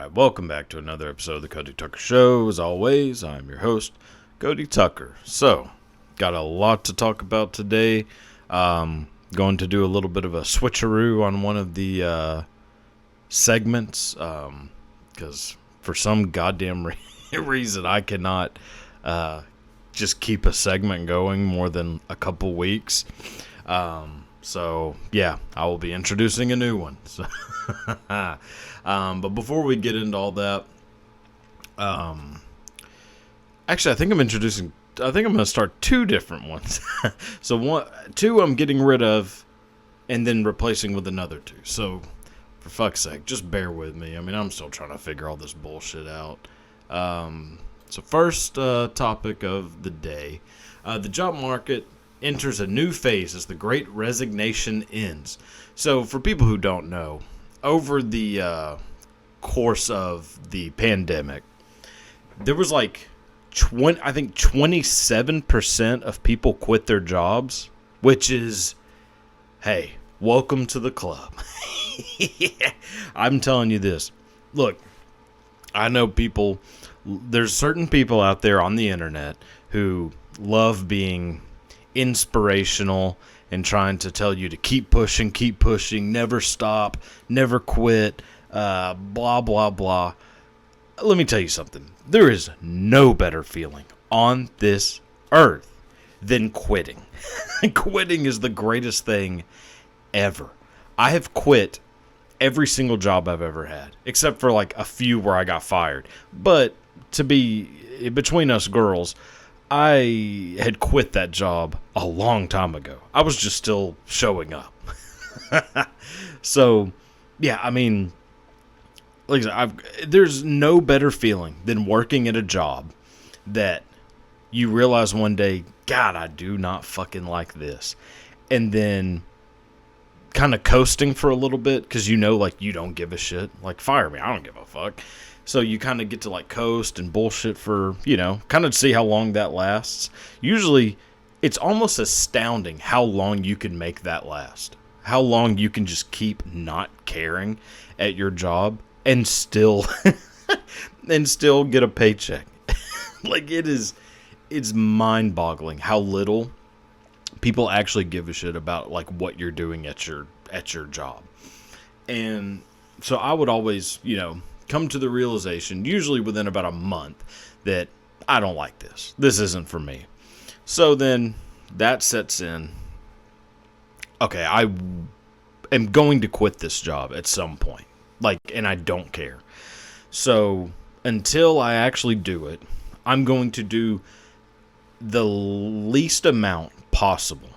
Alright, welcome back to another episode of the Cody Tucker Show. As always, I'm your host, Cody Tucker. So, got a lot to talk about today. Going to do a little bit of a switcheroo on one of the segments. Because for some goddamn reason, I cannot just keep a segment going more than a couple weeks. So, yeah, I will be introducing a new one. So but before we get into all that, actually, I think I'm going to start two different ones. So two I'm getting rid of and then replacing with another two. So for fuck's sake, just bear with me. I mean, I'm still trying to figure all this bullshit out. So first topic of the day, the job market enters a new phase as the Great Resignation ends. So for people who don't know, over the course of the pandemic, there was like 27% of people quit their jobs, which is, hey, welcome to the club. Yeah, I'm telling you this. Look, I know there's certain people out there on the internet who love being inspirational and trying to tell you to keep pushing, never stop, never quit, blah, blah, blah. Let me tell you something. There is no better feeling on this earth than quitting. Quitting is the greatest thing ever. I have quit every single job I've ever had, except for like a few where I got fired. But to be between us girls, I had quit that job a long time ago. I was just still showing up. So, yeah, I mean, like I said, there's no better feeling than working at a job that you realize one day, God, I do not fucking like this. And then kind of coasting for a little bit because you know, like, you don't give a shit. Like, fire me, I don't give a fuck. So you kind of get to like coast and bullshit for, kind of see how long that lasts. Usually it's almost astounding how long you can make that last. How long you can just keep not caring at your job and still get a paycheck. Like it's mind-boggling how little people actually give a shit about like what you're doing at your job. And so I would always, come to the realization, usually within about a month, that I don't like this. This isn't for me. So then that sets in. Okay, I am going to quit this job at some point. And I don't care. So until I actually do it, I'm going to do the least amount possible.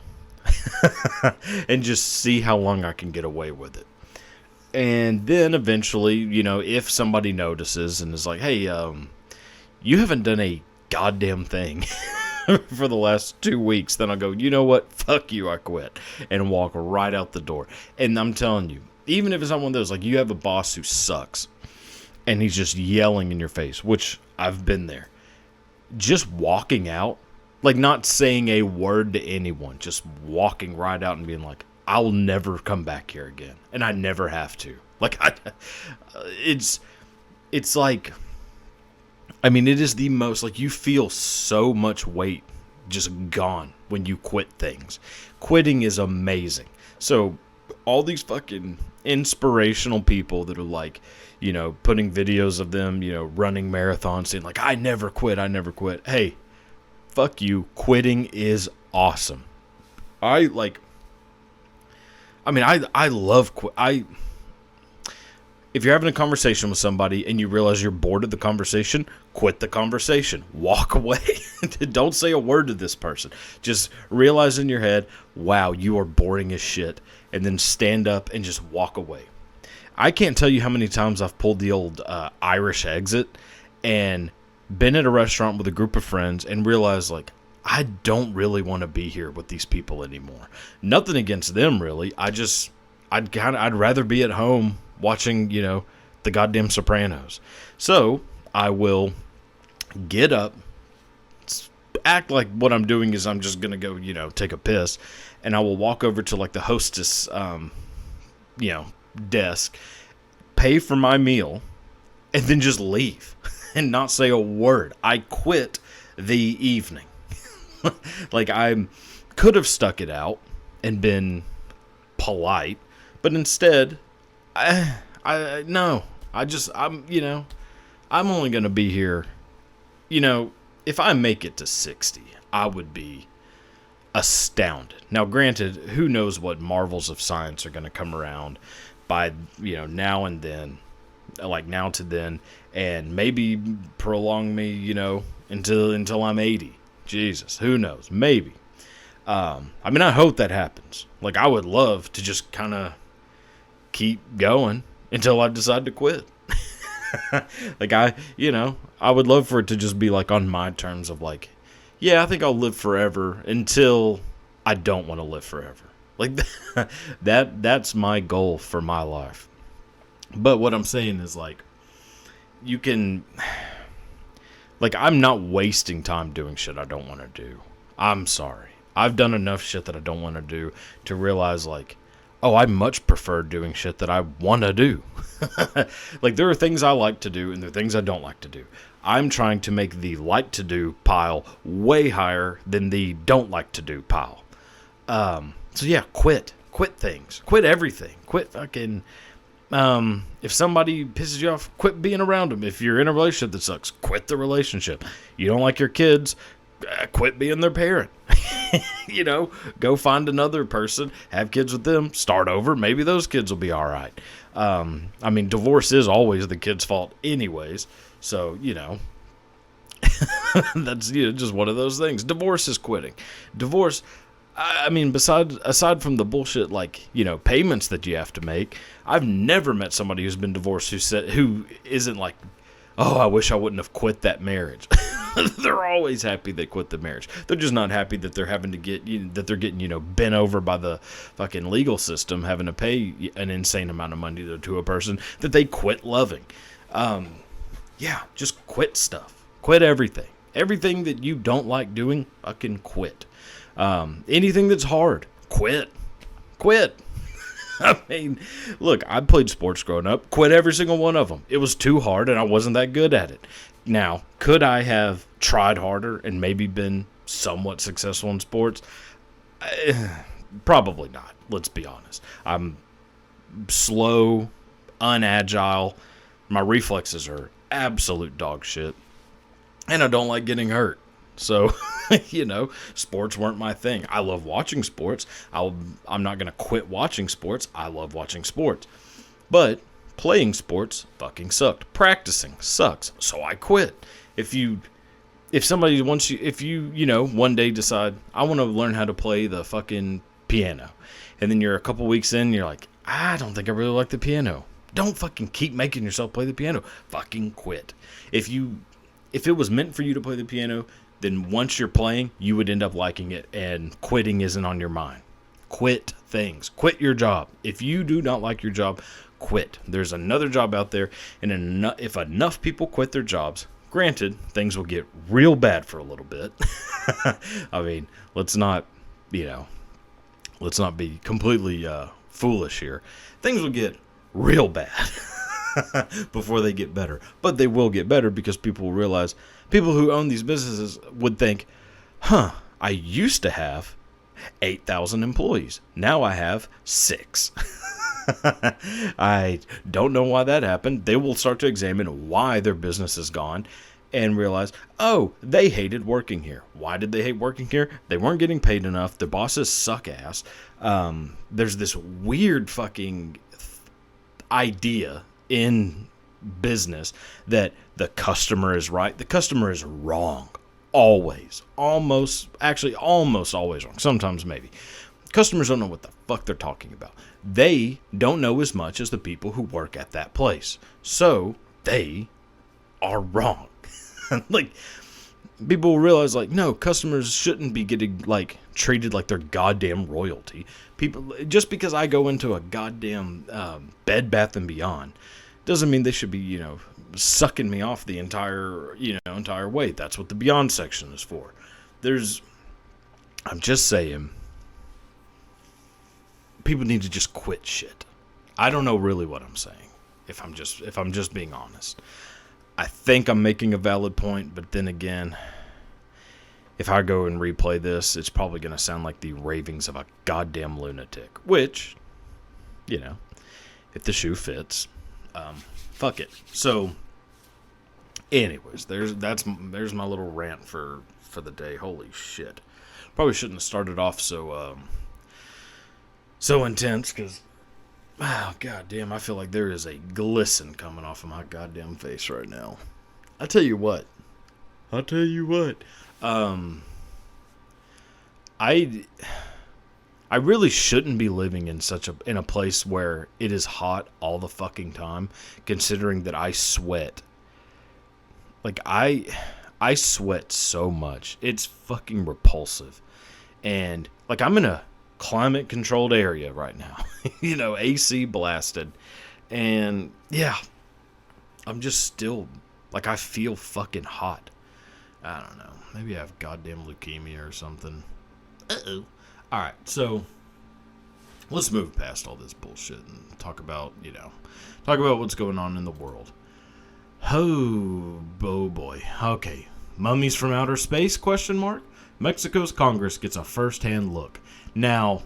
And just see how long I can get away with it. And then eventually, if somebody notices and is like, hey, you haven't done a goddamn thing for the last 2 weeks, then I'll go, you know what? Fuck you, I quit. And walk right out the door. And I'm telling you, even if it's not one of those, like you have a boss who sucks and he's just yelling in your face, which I've been there. Just walking out, like not saying a word to anyone, just walking right out and being like, I'll never come back here again. And I never have to. It's like, I mean, it is the most, like, you feel so much weight just gone when you quit things. Quitting is amazing. So all these fucking inspirational people that are like, putting videos of them, running marathons, saying like, I never quit. Hey, fuck you. Quitting is awesome. I love if you're having a conversation with somebody and you realize you're bored of the conversation, quit the conversation. Walk away. Don't say a word to this person. Just realize in your head, wow, you are boring as shit. And then stand up and just walk away. I can't tell you how many times I've pulled the old Irish exit and been at a restaurant with a group of friends and realized, like, I don't really want to be here with these people anymore. Nothing against them, really. I'd rather be at home watching, the goddamn Sopranos. So I will get up, act like what I'm doing is I'm just going to go, take a piss. And I will walk over to like the hostess, desk, pay for my meal, and then just leave and not say a word. I quit the evening. Like, I could have stuck it out and been polite, but instead, I'm only going to be here. If I make it to 60, I would be astounded. Now, granted, who knows what marvels of science are going to come around by, now and then, like now to then, and maybe prolong me, until I'm 80. Jesus, who knows? Maybe. I hope that happens. Like, I would love to just kind of keep going until I decide to quit. Like, I would love for it to just be like on my terms of like, yeah, I think I'll live forever until I don't want to live forever. Like, that's my goal for my life. But what I'm saying is, like, you can, like, I'm not wasting time doing shit I don't want to do. I'm sorry. I've done enough shit that I don't want to do to realize, like, oh, I much prefer doing shit that I want to do. Like, there are things I like to do and there are things I don't like to do. I'm trying to make the like to do pile way higher than the don't like to do pile. So yeah, quit things, quit everything, quit fucking, if somebody pisses you off, quit being around them. If you're in a relationship that sucks, quit the relationship. You don't like your kids, quit being their parent. Go find another person, have kids with them, start over. Maybe those kids will be all right. Divorce is always the kid's fault anyways. So, that's just one of those things. Divorce is quitting. Divorce, aside from the bullshit, like, payments that you have to make, I've never met somebody who's been divorced who isn't like, oh, I wish I wouldn't have quit that marriage. They're always happy they quit the marriage. They're just not happy that they're having to that they're getting, bent over by the fucking legal system, having to pay an insane amount of money to a person that they quit loving. Just quit stuff. Quit everything. Everything that you don't like doing, fucking quit. Anything that's hard, quit. Look, I played sports growing up. Quit every single one of them. It was too hard, and I wasn't that good at it. Now, could I have tried harder and maybe been somewhat successful in sports? Probably not. Let's be honest. I'm slow, unagile. My reflexes are absolute dog shit. And I don't like getting hurt. So, sports weren't my thing. I love watching sports. I'm not going to quit watching sports. I love watching sports. But playing sports fucking sucked. Practicing sucks. So I quit. If somebody wants you, if you one day decide, I want to learn how to play the fucking piano. And then you're a couple weeks in, you're like, I don't think I really like the piano. Don't fucking keep making yourself play the piano. Fucking quit. If it was meant for you to play the piano, then once you're playing, you would end up liking it, and quitting isn't on your mind. Quit things. Quit your job. If you do not like your job, quit. There's another job out there, and if enough people quit their jobs, granted, things will get real bad for a little bit. Let's not be completely foolish here. Things will get real bad before they get better. But they will get better because people will realize, people who own these businesses would think, I used to have 8,000 employees. Now I have 6. I don't know why that happened. They will start to examine why their business is gone and realize, oh, they hated working here. Why did they hate working here? They weren't getting paid enough. Their bosses suck ass. There's this weird fucking idea in business that the customer is right. The customer is wrong. Always. Almost always wrong. Sometimes maybe. Customers don't know what the fuck they're talking about. They don't know as much as the people who work at that place. So they are wrong. Like, people will realize, like, no, customers shouldn't be getting, like, treated like they're goddamn royalty. People, just because I go into a goddamn Bed Bath & Beyond doesn't mean they should be, sucking me off the entire way. That's what the Beyond section is for. I'm just saying, people need to just quit shit. I don't know really what I'm saying. If I'm just being honest. I think I'm making a valid point, but then again, if I go and replay this, it's probably going to sound like the ravings of a goddamn lunatic. Which, if the shoe fits, fuck it. So, anyways, there's my little rant for the day. Holy shit! Probably shouldn't have started off so intense, because, oh goddamn, I feel like there is a glisten coming off of my goddamn face right now. I tell you what. I really shouldn't be living in a place where it is hot all the fucking time, considering that I sweat. Like, I sweat so much. It's fucking repulsive. And, like, I'm in a climate-controlled area right now. AC blasted. And, yeah, I'm just still, like, I feel fucking hot. I don't know. Maybe I have goddamn leukemia or something. Uh-oh. Alright, so let's move past all this bullshit and talk about what's going on in the world. Oh boy. Okay. Mummies from outer space, ? Mexico's Congress gets a first-hand look. Now,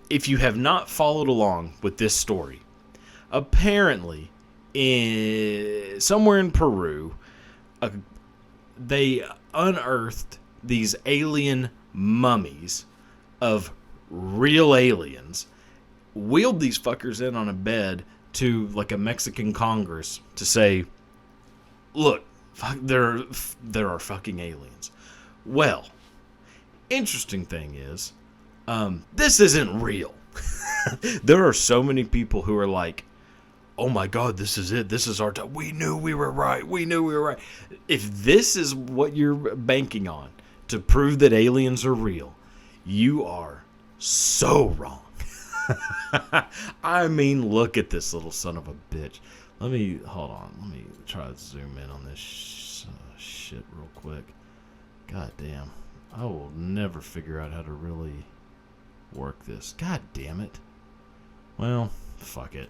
if you have not followed along with this story, apparently, somewhere in Peru, they unearthed these alien mummies of real aliens, wheeled these fuckers in on a bed to, like, a Mexican Congress to say, look, there are fucking aliens. Well, interesting thing is, this isn't real. There are so many people who are like, oh my God, this is it. This is our time. We knew we were right. If this is what you're banking on to prove that aliens are real, you are so wrong. I mean, look at this little son of a bitch. Hold on. Let me try to zoom in on this shit real quick. God damn. I will never figure out how to really work this. God damn it. Well, fuck it.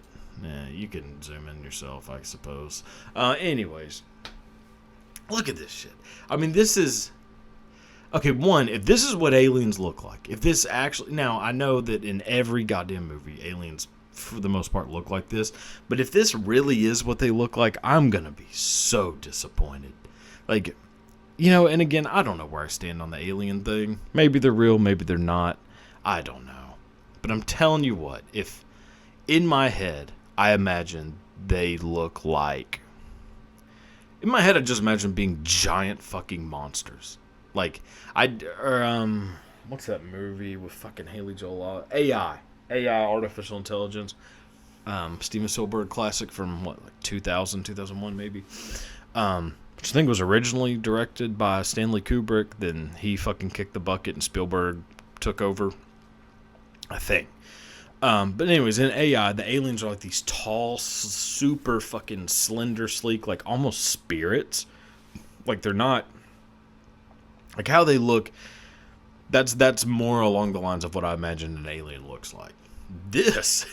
You can zoom in yourself, I suppose. Anyways, look at this shit. I mean, this is... Okay, one, if this is what aliens look like, if this actually... Now, I know that in every goddamn movie, aliens, for the most part, look like this. But if this really is what they look like, I'm gonna be so disappointed. Like, and again, I don't know where I stand on the alien thing. Maybe they're real, maybe they're not. I don't know. But I'm telling you what, if in my head... I imagine they look like... In my head, I just imagine being giant fucking monsters. Like, what's that movie with fucking Haley Joel? AI, Artificial Intelligence. Steven Spielberg classic from, 2000, 2001 maybe. Which I think was originally directed by Stanley Kubrick. Then he fucking kicked the bucket and Spielberg took over, I think. But anyways, in AI, the aliens are like these tall, super fucking slender, sleek, like almost spirits. Like, they're not... Like, how they look, that's more along the lines of what I imagine an alien looks like. This...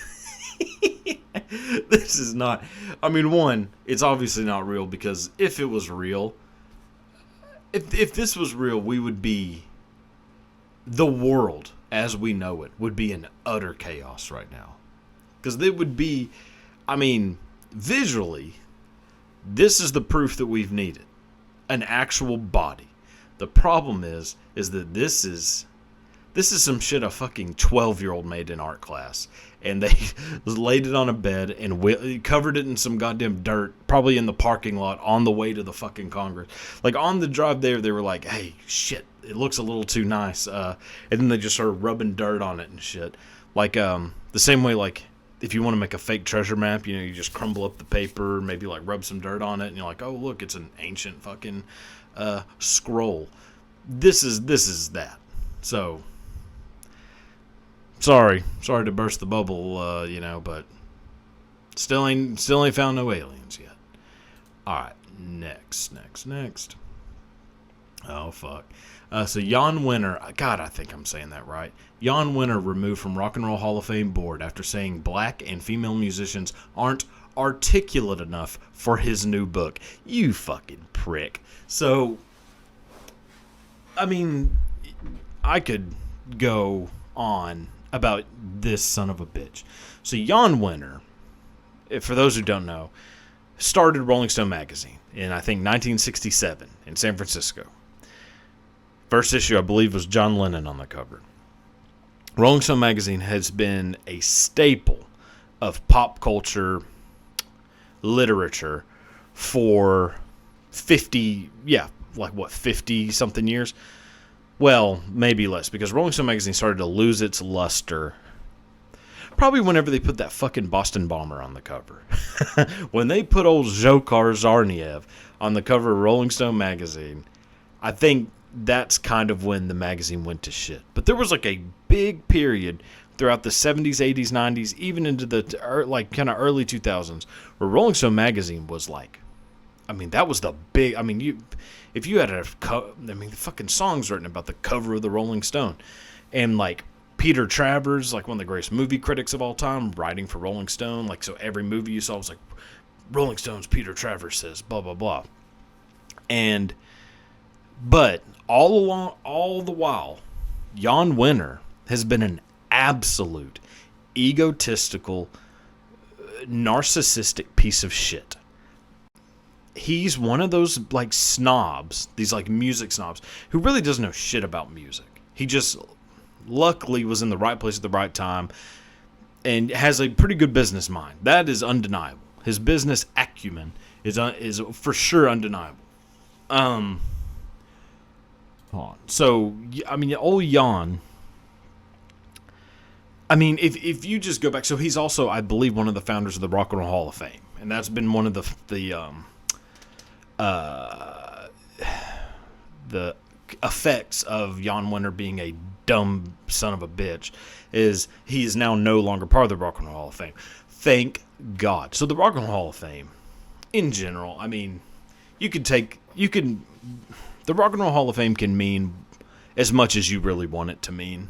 this is not... I mean, one, it's obviously not real, because if it was real... If this was real, we would be... The world... as we know it, would be in utter chaos right now. Because it would be, I mean, visually, this is the proof that we've needed. An actual body. The problem is that this is some shit a fucking 12-year-old made in art class. And they laid it on a bed and covered it in some goddamn dirt, probably in the parking lot on the way to the fucking Congress. Like, on the drive there, they were like, hey, shit, it looks a little too nice. And then they just started rubbing dirt on it and shit. Like, the same way, like, if you want to make a fake treasure map, you just crumble up the paper, maybe, like, rub some dirt on it, and you're like, oh, look, it's an ancient fucking scroll. This is that. So... Sorry to burst the bubble, but still ain't found no aliens yet. Alright, next. Oh, fuck. So Jan Winter, God, I think I'm saying that right. Jan Winter removed from Rock and Roll Hall of Fame board after saying black and female musicians aren't articulate enough for his new book. You fucking prick. So, I mean, I could go on about this son of a bitch. So Jan Wenner, for those who don't know, started Rolling Stone magazine in, I think, 1967 in San Francisco. First issue, I believe, was John Lennon on the cover. Rolling Stone magazine has been a staple of pop culture literature for 50 something years? Well, maybe less, because Rolling Stone magazine started to lose its luster probably whenever they put that fucking Boston Bomber on the cover. When they put old Zhokhar Zarniev on the cover of Rolling Stone magazine, I think that's kind of when the magazine went to shit. But there was like a big period throughout the 70s, 80s, 90s, even into the kind of early 2000s, where Rolling Stone magazine was like, I mean, that was the big, I mean, if you had the fucking songs written about the cover of the Rolling Stone. And like Peter Travers, like one of the greatest movie critics of all time, writing for Rolling Stone. Like, so every movie you saw was like, Rolling Stone's Peter Travers says, blah, blah, blah. But all the while, Jan Wenner has been an absolute egotistical, narcissistic piece of shit. He's one of those like snobs, these like music snobs, who really doesn't know shit about music. He just luckily was in the right place at the right time and has a pretty good business mind. That is undeniable. His business acumen is for sure undeniable. So, I mean, old Jan, I mean, if you just go back, so he's also, I believe, one of the founders of the Rock and Roll Hall of Fame, and that's been one of the effects of Jan Wenner being a dumb son of a bitch, is he is now no longer part of the Rock and Roll Hall of Fame. Thank God. So the Rock and Roll Hall of Fame, in general, I mean, the Rock and Roll Hall of Fame can mean as much as you really want it to mean.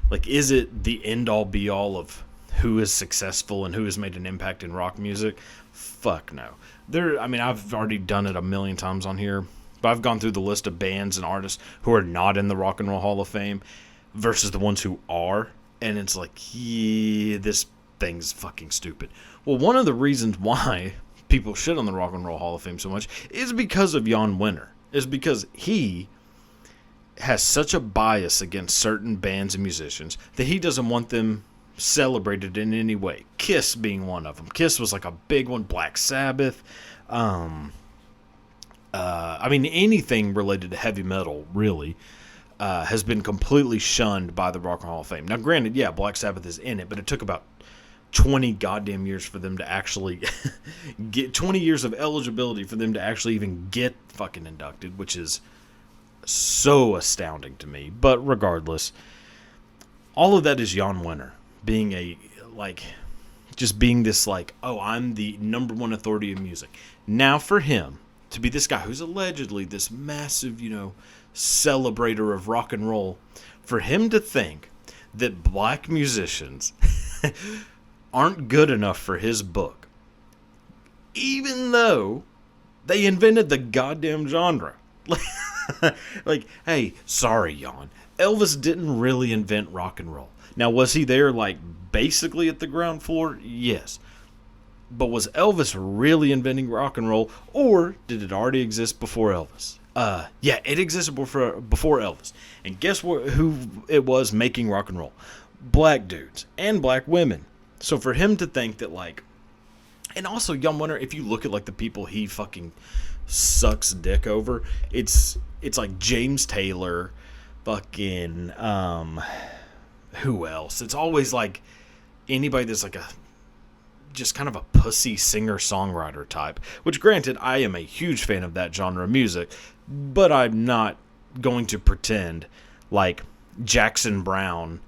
Like, is it the end-all, be-all of who is successful and who has made an impact in rock music? Fuck no. I've already done it a million times on here, but I've gone through the list of bands and artists who are not in the Rock and Roll Hall of Fame versus the ones who are, and it's like, yeah, this thing's fucking stupid. Well, one of the reasons why people shit on the Rock and Roll Hall of Fame so much is because of Jan Wenner. Is because he has such a bias against certain bands and musicians that he doesn't want them celebrated in any way. Kiss being one of them. Kiss was like a big one. Black Sabbath. Anything related to heavy metal, really, has been completely shunned by the Rock and Roll Hall of Fame. Now, granted, yeah, Black Sabbath is in it, but it took about 20 goddamn years for them to actually get 20 years of eligibility for them to actually even get fucking inducted, which is so astounding to me. But regardless, all of that is Jan Wenner being being this like, oh, I'm the number one authority of music. Now for him to be this guy who's allegedly this massive, celebrator of rock and roll, for him to think that black musicians aren't good enough for his book, even though they invented the goddamn genre. Like, hey, sorry, Jan. Elvis didn't really invent rock and roll. Now, was he there, like, basically at the ground floor? Yes. But was Elvis really inventing rock and roll, or did it already exist before Elvis? Yeah, it existed before Elvis. And guess who it was making rock and roll? Black dudes and black women. So for him to think that, like, and also Jan Wenner, if you look at like the people he fucking sucks dick over, it's like James Taylor, fucking who else? It's always like anybody that's like just kind of a pussy singer-songwriter type, which granted, I am a huge fan of that genre of music, but I'm not going to pretend like Jackson Browne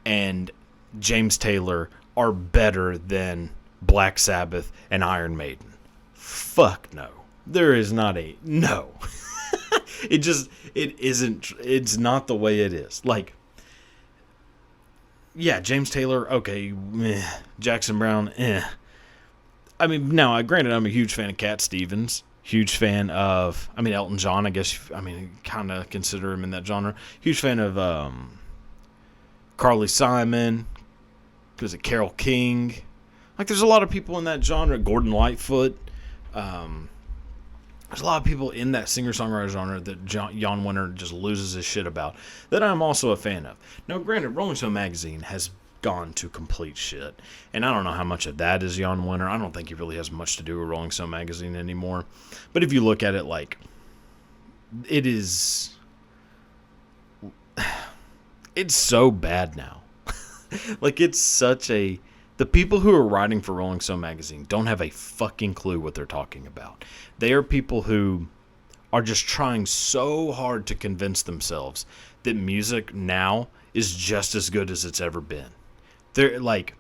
and James Taylor are better than Black Sabbath and Iron Maiden. Fuck no. There is not a no. It isn't. It's not the way it is. Like, yeah, James Taylor, okay, meh. Jackson Browne, eh. I mean, now, granted, I'm a huge fan of Cat Stevens. Huge fan of, Elton John, I guess, kind of consider him in that genre. Huge fan of Carly Simon. Was it Carole King? Like, there's a lot of people in that genre. Gordon Lightfoot. There's a lot of people in that singer-songwriter genre that Jan Winter just loses his shit about, that I'm also a fan of. Now, granted, Rolling Stone magazine has gone to complete shit, and I don't know how much of that is Jan Winter. I don't think he really has much to do with Rolling Stone magazine anymore. But if you look at it, like, it is... It's so bad now. Like, it's such a... The people who are writing for Rolling Stone magazine don't have a fucking clue what they're talking about. They are people who are just trying so hard to convince themselves that music now is just as good as it's ever been. They're like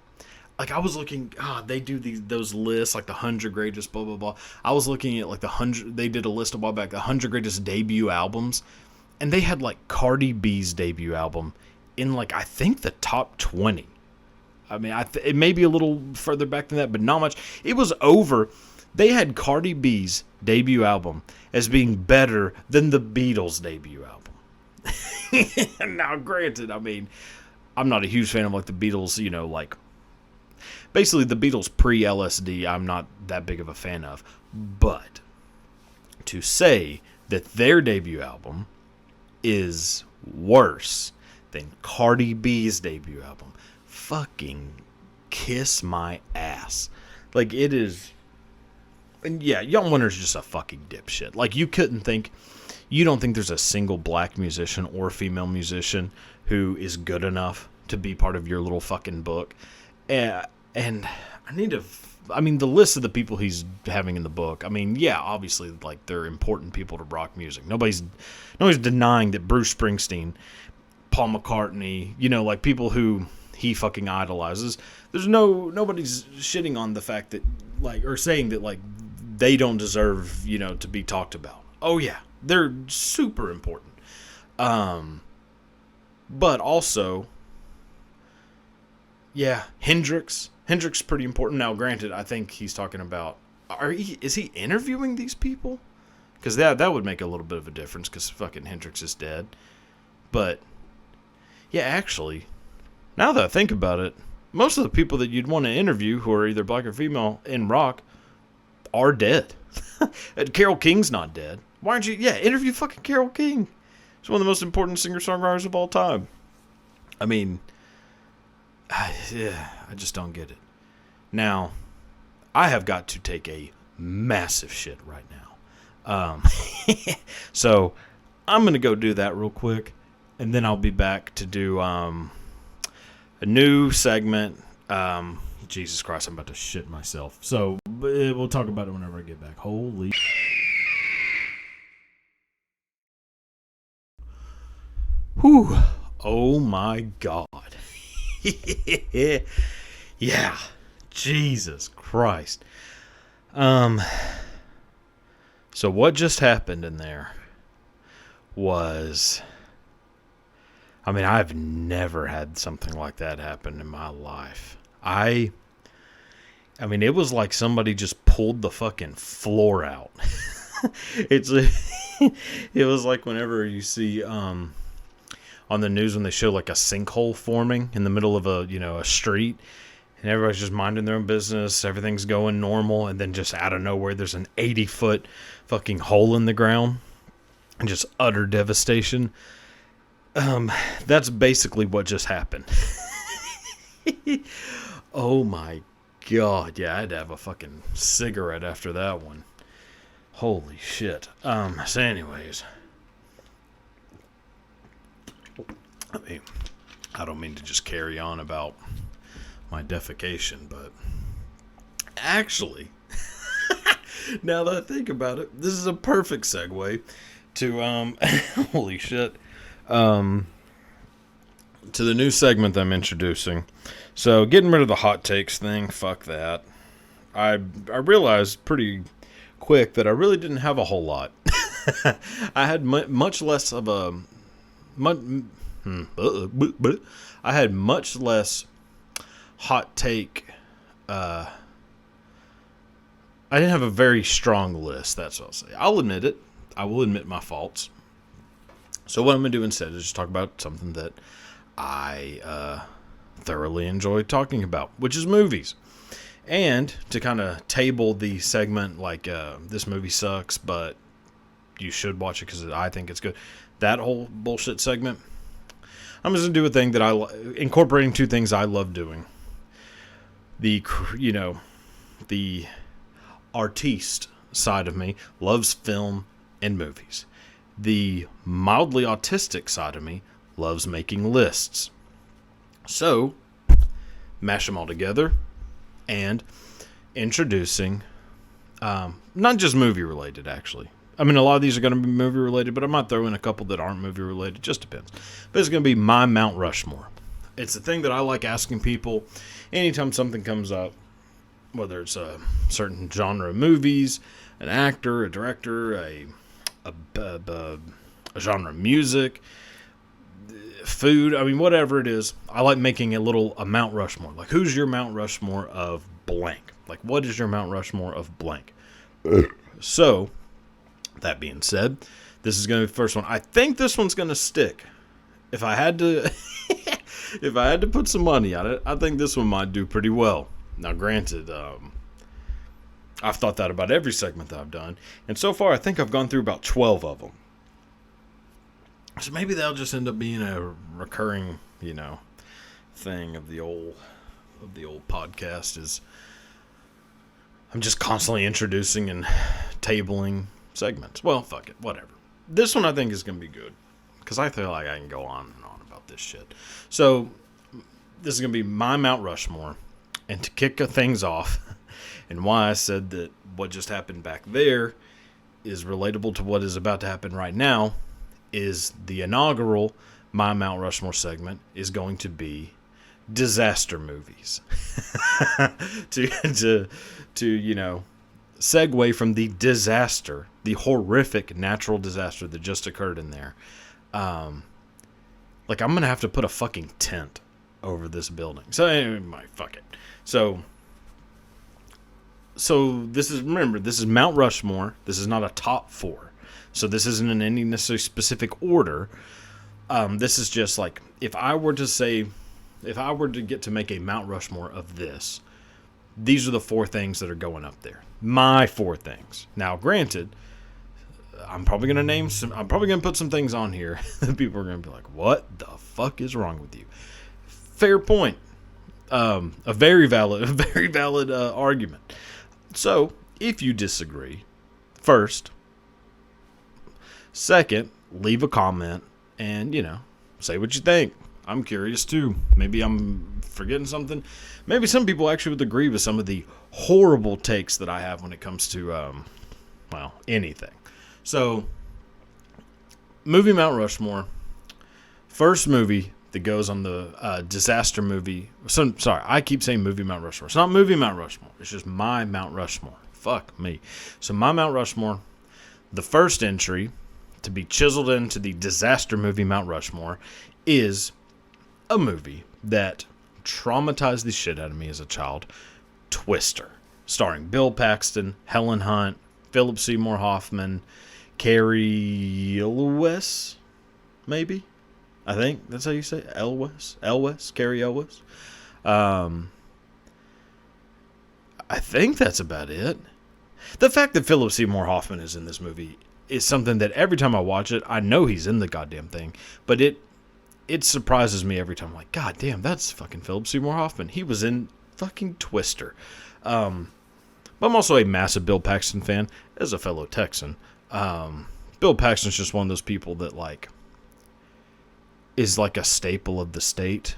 I was looking, they do those lists, like the 100 greatest blah blah blah. I was looking at like the 100, they did a list a while back, the 100 greatest debut albums, and they had like Cardi B's debut album in like, I think, the top 20. It may be a little further back than that, but not much. It was over. They had Cardi B's debut album as being better than the Beatles' debut album. Now, granted, I'm not a huge fan of like the Beatles, like basically the Beatles pre-LSD, I'm not that big of a fan of. But to say that their debut album is worse than Cardi B's debut album, fucking kiss my ass. Like, it is... And yeah, Jan Winter's just a fucking dipshit. Like, you don't think there's a single black musician or female musician who is good enough to be part of your little fucking book. And I need to... the list of the people he's having in the book, yeah, obviously, like, they're important people to rock music. Nobody's denying that Bruce Springsteen, Paul McCartney, like, people who he fucking idolizes. Nobody's shitting on the fact that, like, or saying that, like, they don't deserve, to be talked about. Oh yeah, they're super important. But also, yeah, Hendrix is pretty important. Now, granted, I think he's talking about, is he interviewing these people? Because that would make a little bit of a difference, because fucking Hendrix is dead. But yeah, actually, now that I think about it, most of the people that you'd want to interview who are either black or female in rock are dead. Carole King's not dead. Why aren't you... Yeah, interview fucking Carole King. She's one of the most important singer-songwriters of all time. I just don't get it. Now, I have got to take a massive shit right now. So, I'm going to go do that real quick, and then I'll be back to do a new segment. Jesus Christ, I'm about to shit myself. So, we'll talk about it whenever I get back. Holy... Whew. Oh my God. Yeah. Jesus Christ. So what just happened in there was... I've never had something like that happen in my life. It was like somebody just pulled the fucking floor out. It was like whenever you see on the news when they show like a sinkhole forming in the middle of a street, and everybody's just minding their own business, everything's going normal, and then just out of nowhere there's an 80-foot fucking hole in the ground and just utter devastation. That's basically what just happened. Oh my God. Yeah, I had to have a fucking cigarette after that one. Holy shit. So anyways, I don't mean to just carry on about my defecation, but actually, now that I think about it, this is a perfect segue to, holy shit, to the new segment I'm introducing. So, getting rid of the hot takes thing, fuck that. I realized pretty quick that I really didn't have a whole lot. I had much less of a... I had much less hot take I didn't have a very strong list. That's what I'll say. I'll admit it. I will admit my faults. So what I'm going to do instead is just talk about something that I thoroughly enjoy talking about, which is movies. And to kind of table the segment like this movie sucks, but you should watch it because I think it's good. That whole bullshit segment, I'm just going to do a thing that incorporating two things I love doing. The artiste side of me loves film and movies. The mildly autistic side of me loves making lists. So, mash them all together and introducing, not just movie related actually. I mean, a lot of these are going to be movie related, but I might throw in a couple that aren't movie related. Just depends. But it's going to be my Mount Rushmore. It's a thing that I like asking people anytime something comes up, whether it's a certain genre of movies, an actor, a director, a genre of music, food. I mean, whatever it is, I like making a Mount Rushmore. Like, who's your Mount Rushmore of blank? Like, what is your Mount Rushmore of blank? So, that being said, this is going to be the first one. I think this one's going to stick. If I had to, if I had to put some money on it, I think this one might do pretty well. Now, granted, I've thought that about every segment that I've done, and so far I think I've gone through about 12 of them. So maybe that'll just end up being a recurring, thing of the old podcast. Is I'm just constantly introducing and tabling segments. Well, fuck it, whatever. This one I think is going to be good because I feel like I can go on and on about this shit. So this is going to be my Mount Rushmore, and to kick things off, and why I said that what just happened back there is relatable to what is about to happen right now, is the inaugural My Mount Rushmore segment is going to be disaster movies. to segue from the disaster, the horrific natural disaster that just occurred in there. I'm going to have to put a fucking tent over this building. So anyway, fuck it. So this is Mount Rushmore. This is not a top 4. So this isn't in any necessarily specific order. This is just like, if I were to get to make a Mount Rushmore of this, these are the 4 things that are going up there. My 4 things. Now, granted, I'm probably going to put some things on here that people are going to be like, what the fuck is wrong with you? Fair point. A very valid argument. So, if you disagree, first, second, leave a comment and, say what you think. I'm curious too. Maybe I'm forgetting something. Maybe some people actually would agree with some of the horrible takes that I have when it comes to, anything. So, movie Mount Rushmore. First movie that goes on the disaster movie. Sorry, I keep saying movie Mount Rushmore. It's not movie Mount Rushmore. It's just my Mount Rushmore. Fuck me. So my Mount Rushmore, the first entry to be chiseled into the disaster movie Mount Rushmore is a movie that traumatized the shit out of me as a child, Twister, starring Bill Paxton, Helen Hunt, Philip Seymour Hoffman, Carrie Elwes, maybe? I think that's how you say it. Elwes, Carrie Elwes. I think that's about it. The fact that Philip Seymour Hoffman is in this movie is something that every time I watch it, I know he's in the goddamn thing, but it surprises me every time. I'm like, God damn, that's fucking Philip Seymour Hoffman. He was in fucking Twister. But I'm also a massive Bill Paxton fan as a fellow Texan. Bill Paxton's just one of those people that is like a staple of the state,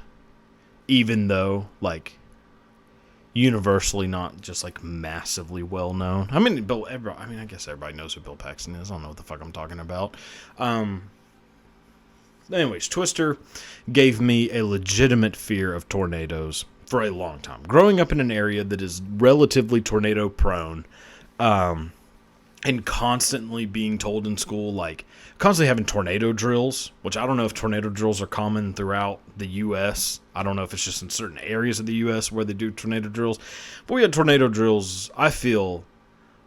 even though universally not just massively well known. I mean, I guess everybody knows who Bill Paxton is. I don't know what the fuck I'm talking about. Anyways, Twister gave me a legitimate fear of tornadoes for a long time. Growing up in an area that is relatively tornado prone, and constantly being told in school, constantly having tornado drills, which I don't know if tornado drills are common throughout the U.S. I don't know if it's just in certain areas of the U.S. where they do tornado drills. But we had tornado drills, I feel,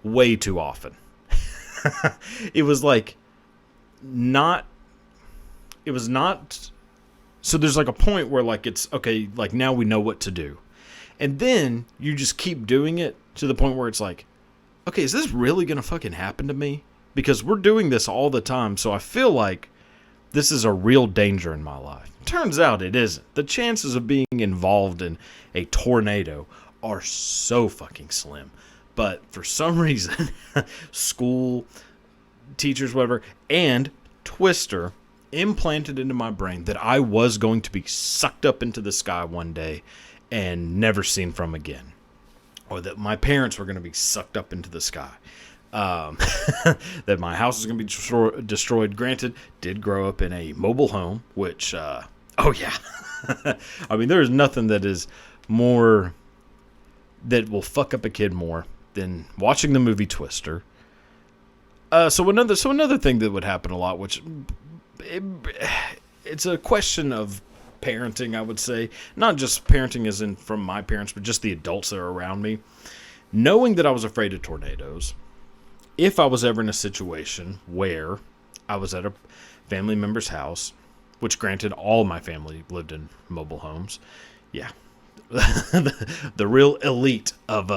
way too often. It was like not, it was not, so there's like a point where like it's, okay, like now we know what to do. And then you just keep doing it to the point where it's like, okay, is this really going to fucking happen to me? Because we're doing this all the time, so I feel like this is a real danger in my life. Turns out it isn't. The chances of being involved in a tornado are so fucking slim. But for some reason, school, teachers, whatever, and Twister implanted into my brain that I was going to be sucked up into the sky one day and never seen from again. Or that my parents were going to be sucked up into the sky. That my house was going to be destroyed. Granted, did grow up in a mobile home, which, oh yeah. I mean, there is nothing that is more, that will fuck up a kid more than watching the movie Twister. So another thing that would happen a lot, which it's a question of parenting, I would say. Not just parenting as in from my parents, but just the adults that are around me. Knowing that I was afraid of tornadoes, if I was ever in a situation where I was at a family member's house, which granted all my family lived in mobile homes, yeah, the real elite of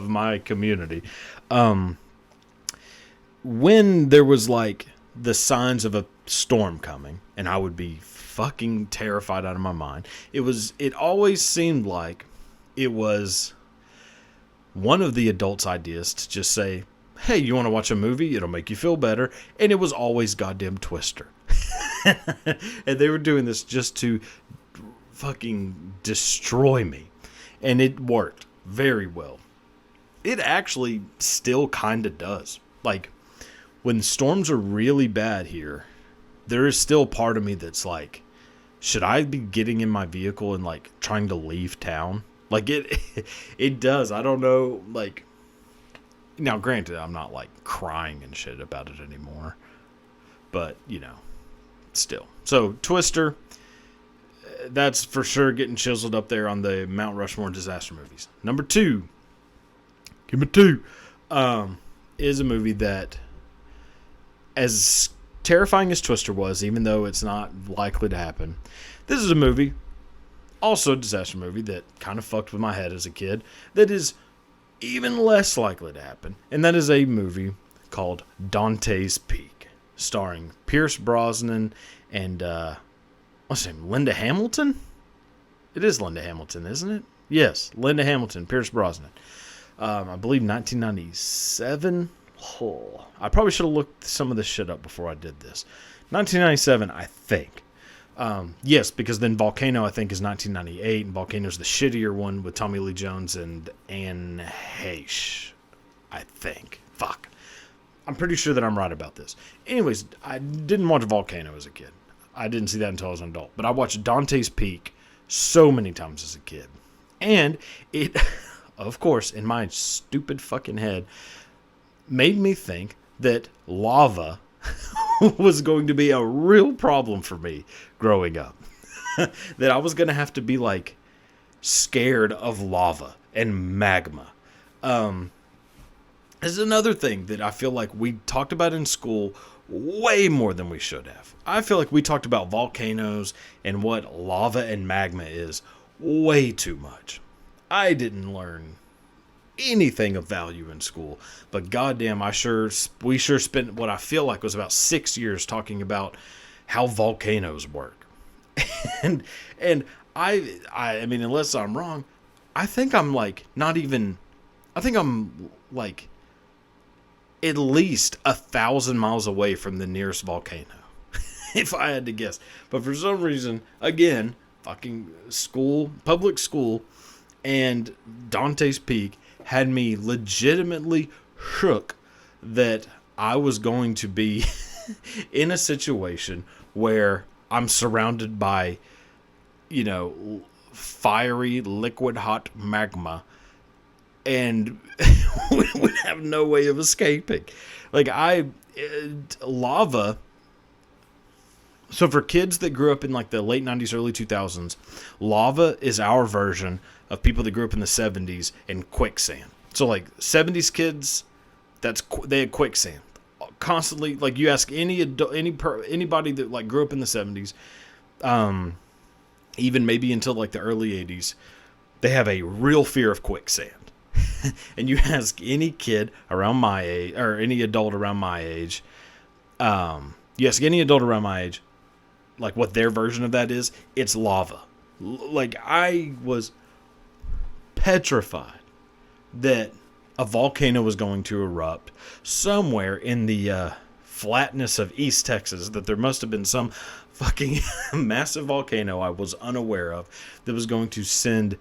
my community. When there was like the signs of a storm coming, and I would be fucking terrified out of my mind. It always seemed like it was one of the adults' ideas to just say, hey, you want to watch a movie? It'll make you feel better. And it was always goddamn Twister. And they were doing this just to fucking destroy me. And it worked very well. It actually still kind of does. Like, when storms are really bad here, there is still part of me that's like, should I be getting in my vehicle and like trying to leave town? Like it does. I don't know. Like, now granted, I'm not like crying and shit about it anymore, but you know, still. So Twister, that's for sure getting chiseled up there on the Mount Rushmore disaster movies. Number 2, give me 2, is a movie that, as terrifying as Twister was, even though it's not likely to happen, this is a movie, also a disaster movie, that kind of fucked with my head as a kid, that is even less likely to happen. And that is a movie called Dante's Peak, starring Pierce Brosnan and, what's her name, Linda Hamilton? It is Linda Hamilton, isn't it? Yes, Linda Hamilton, Pierce Brosnan. I believe 1997. Oh, I probably should have looked some of this shit up before I did this. 1997, I think. Yes, because then Volcano, I think, is 1998, and Volcano's the shittier one with Tommy Lee Jones and Anne Heche, I think. Fuck. I'm pretty sure that I'm right about this. Anyways, I didn't watch Volcano as a kid. I didn't see that until I was an adult. But I watched Dante's Peak so many times as a kid. And it, of course, in my stupid fucking head, made me think that lava was going to be a real problem for me growing up. That I was going to have to be like scared of lava and magma. This is another thing that I feel like we talked about in school way more than we should have. I feel like we talked about volcanoes and what lava and magma is way too much. I didn't learn anything of value in school, but goddamn, we sure spent what I feel like was about 6 years talking about how volcanoes work. and I mean, unless I'm wrong, I think I'm like at least 1,000 miles away from the nearest volcano, if I had to guess. But for some reason, again, fucking school, public school, and Dante's Peak had me legitimately shook that I was going to be in a situation where I'm surrounded by, you know, fiery, liquid hot magma and would have no way of escaping. Like, lava. So for kids that grew up in like the late 90s, early 2000s, lava is our version of people that grew up in the 70s in quicksand. So like 70s kids, they had quicksand constantly. Like you ask anybody that like grew up in the 70s, even maybe until like the early 80s, they have a real fear of quicksand. And you ask any kid around my age, or any adult around my age, you ask any adult around my age, like what their version of that is, it's lava. Like I was petrified that a volcano was going to erupt somewhere in the flatness of East Texas, that there must have been some fucking massive volcano I was unaware of that was going to send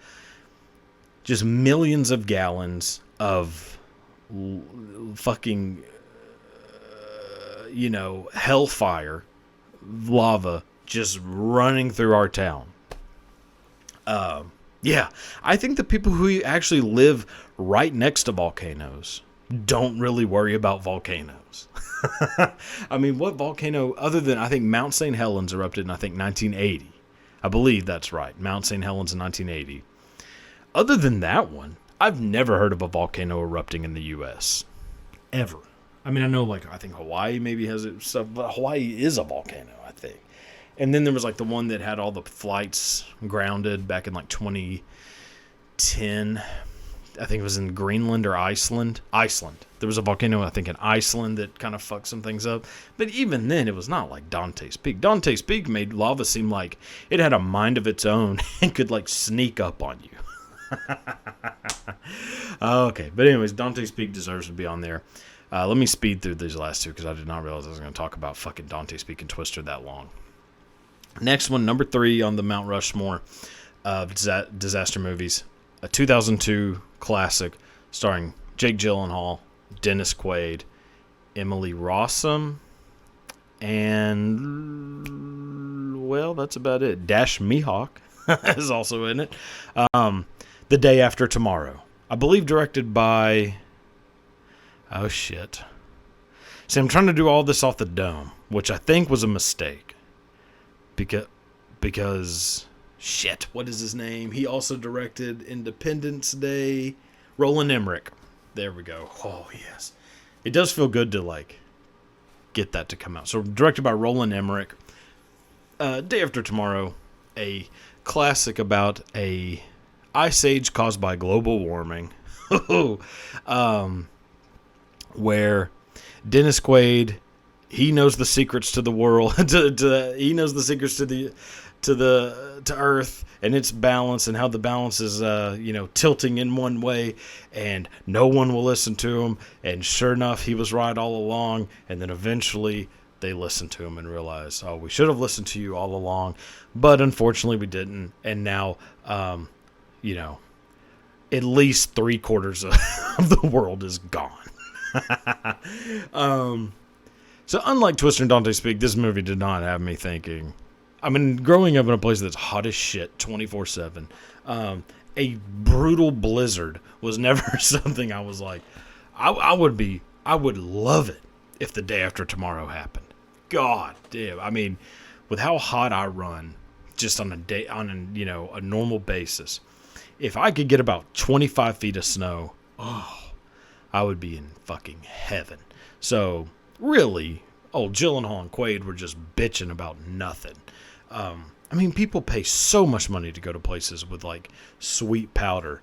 just millions of gallons of fucking, hellfire, lava just running through our town. Yeah, I think the people who actually live right next to volcanoes don't really worry about volcanoes. I mean, what volcano, other than, I think Mount St. Helens erupted in, I think, 1980. I believe that's right. Mount St. Helens in 1980. Other than that one, I've never heard of a volcano erupting in the U.S. Ever. I mean, I know, like, I think Hawaii maybe has it stuff, but Hawaii is a volcano, I think. And then there was, like, the one that had all the flights grounded back in, like, 2010. I think it was in Greenland or Iceland. Iceland. There was a volcano, I think, in Iceland that kind of fucked some things up. But even then, it was not like Dante's Peak. Dante's Peak made lava seem like it had a mind of its own and could, like, sneak up on you. Okay, but anyways, Dante's Peak deserves to be on there. Let me speed through these last two because I did not realize I was going to talk about fucking Dante's Peak and Twister that long. Next one, number 3 on the Mount Rushmore of disaster movies, a 2002 classic starring Jake Gyllenhaal, Dennis Quaid, Emily Rossum, and, well, that's about it. Dash Mihawk is also in it. The Day After Tomorrow. I believe directed by... Oh, shit. See, I'm trying to do all this off the dome, which I think was a mistake. Because... Shit, what is his name? He also directed Independence Day. Roland Emmerich. There we go. Oh, yes. It does feel good to, like, get that to come out. So, directed by Roland Emmerich. Day After Tomorrow. A classic about a ice age caused by global warming. Where Dennis Quaid, he knows the secrets to the world. He knows the secrets to Earth and its balance, and how the balance is tilting in one way, and no one will listen to him. And sure enough, he was right all along. And then eventually they listened to him and realized, oh, we should have listened to you all along, but unfortunately we didn't. And now at least 3/4 of the world is gone. So unlike Twister and Dante's Peak, this movie did not have me thinking. I mean, growing up in a place that's hot as shit 24/7, a brutal blizzard was never something I was like, I would love it if The Day After Tomorrow happened. God damn. I mean, with how hot I run just on a normal basis, if I could get about 25 feet of snow, I would be in fucking heaven. So, really, old Gyllenhaal and Quaid were just bitching about nothing. I mean, people pay so much money to go to places with, like, sweet powder,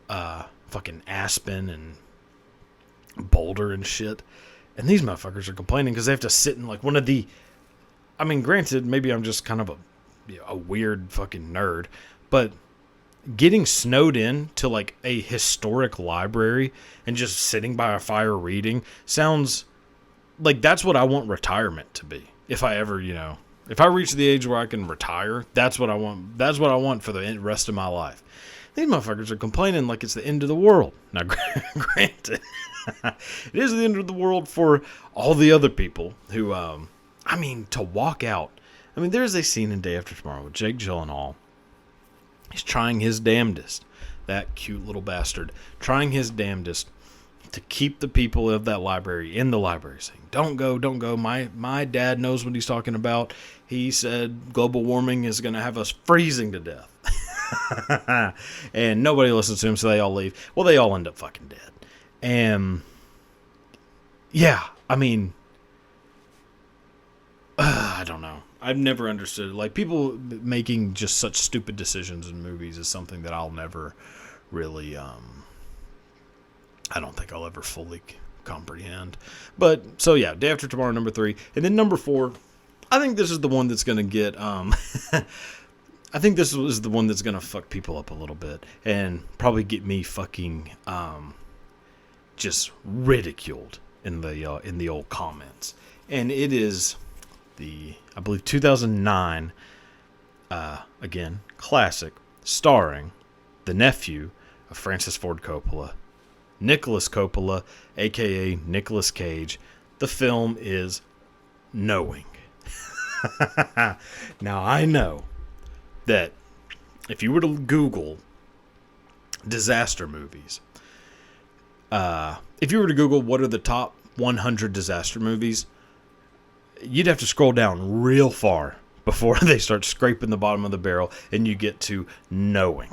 fucking Aspen and Boulder and shit. And these motherfuckers are complaining because they have to sit in, like, one of the... I mean, granted, maybe I'm just kind of a weird fucking nerd, but getting snowed in to, like, a historic library and just sitting by a fire reading sounds like that's what I want retirement to be. If I ever, if I reach the age where I can retire, that's what I want. That's what I want for the rest of my life. These motherfuckers are complaining like it's the end of the world. Now, granted, it is the end of the world for all the other people who, to walk out. I mean, there's a scene in Day After Tomorrow with Jake Gyllenhaal. He's trying his damnedest, that cute little bastard, trying his damnedest to keep the people of that library in the library, saying, don't go. My dad knows what he's talking about. He said global warming is going to have us freezing to death. And nobody listens to him, so they all leave. Well, they all end up fucking dead. And yeah, I mean, I don't know. I've never understood it. Like, people making just such stupid decisions in movies is something that I'll never really, I don't think I'll ever fully comprehend. But, so yeah, Day After Tomorrow, number 3. And then number 4, I think this is the one that's going to get, I think this is the one that's going to fuck people up a little bit. And probably get me fucking, just ridiculed in the old comments. And it is I believe 2009, again, classic, starring the nephew of Francis Ford Coppola, Nicholas Coppola, aka Nicolas Cage. The film is Knowing. Now, I know that if you were to Google disaster movies, if you were to Google what are the top 100 disaster movies, you'd have to scroll down real far before they start scraping the bottom of the barrel and you get to Knowing.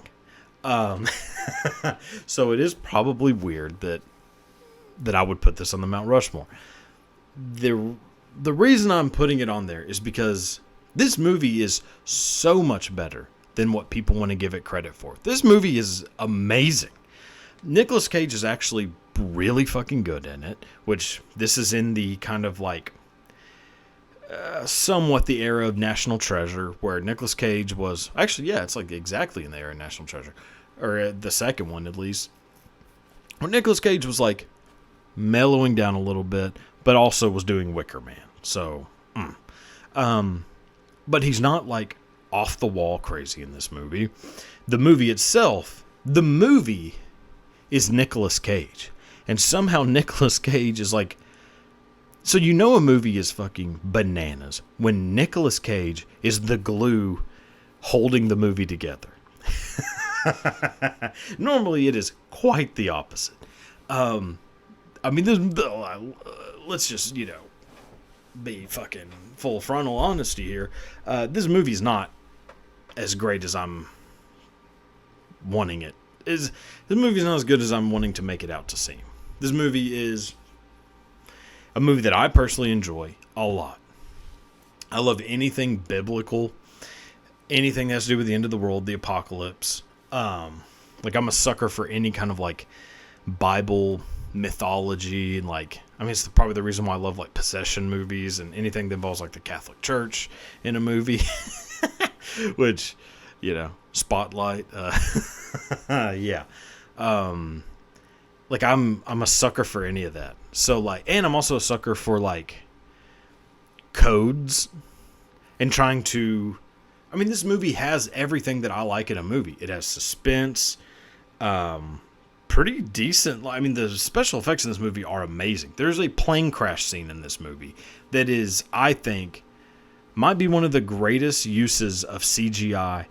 So it is probably weird that I would put this on the Mount Rushmore. The reason I'm putting it on there is because this movie is so much better than what people want to give it credit for. This movie is amazing. Nicolas Cage is actually really fucking good in it, which this is in the kind of like somewhat the era of National Treasure, where Nicolas Cage was actually, yeah, it's like exactly in the era of National Treasure, or the second one at least, where Nicolas Cage was like mellowing down a little bit, but also was doing Wicker Man. So, but he's not like off the wall crazy in this movie. The movie itself, is Nicolas Cage, and somehow Nicolas Cage is like. So you know a movie is fucking bananas when Nicolas Cage is the glue holding the movie together. Normally it is quite the opposite. I mean, let's just, be fucking full frontal honesty here. This movie's not as great as I'm wanting it. This movie's not as good as I'm wanting to make it out to seem. This movie is a movie that I personally enjoy a lot. I love anything biblical, anything that has to do with the end of the world, the apocalypse. Like, I'm a sucker for any kind of like Bible mythology, and like, I mean, it's probably the reason why I love like possession movies and anything that involves like the Catholic Church in a movie. Which, Spotlight. Yeah. Like, I'm a sucker for any of that. So like, and I'm also a sucker for like codes and trying to. I mean, this movie has everything that I like in a movie. It has suspense, pretty decent. I mean, the special effects in this movie are amazing. There's a plane crash scene in this movie that is, I think, might be one of the greatest uses of CGI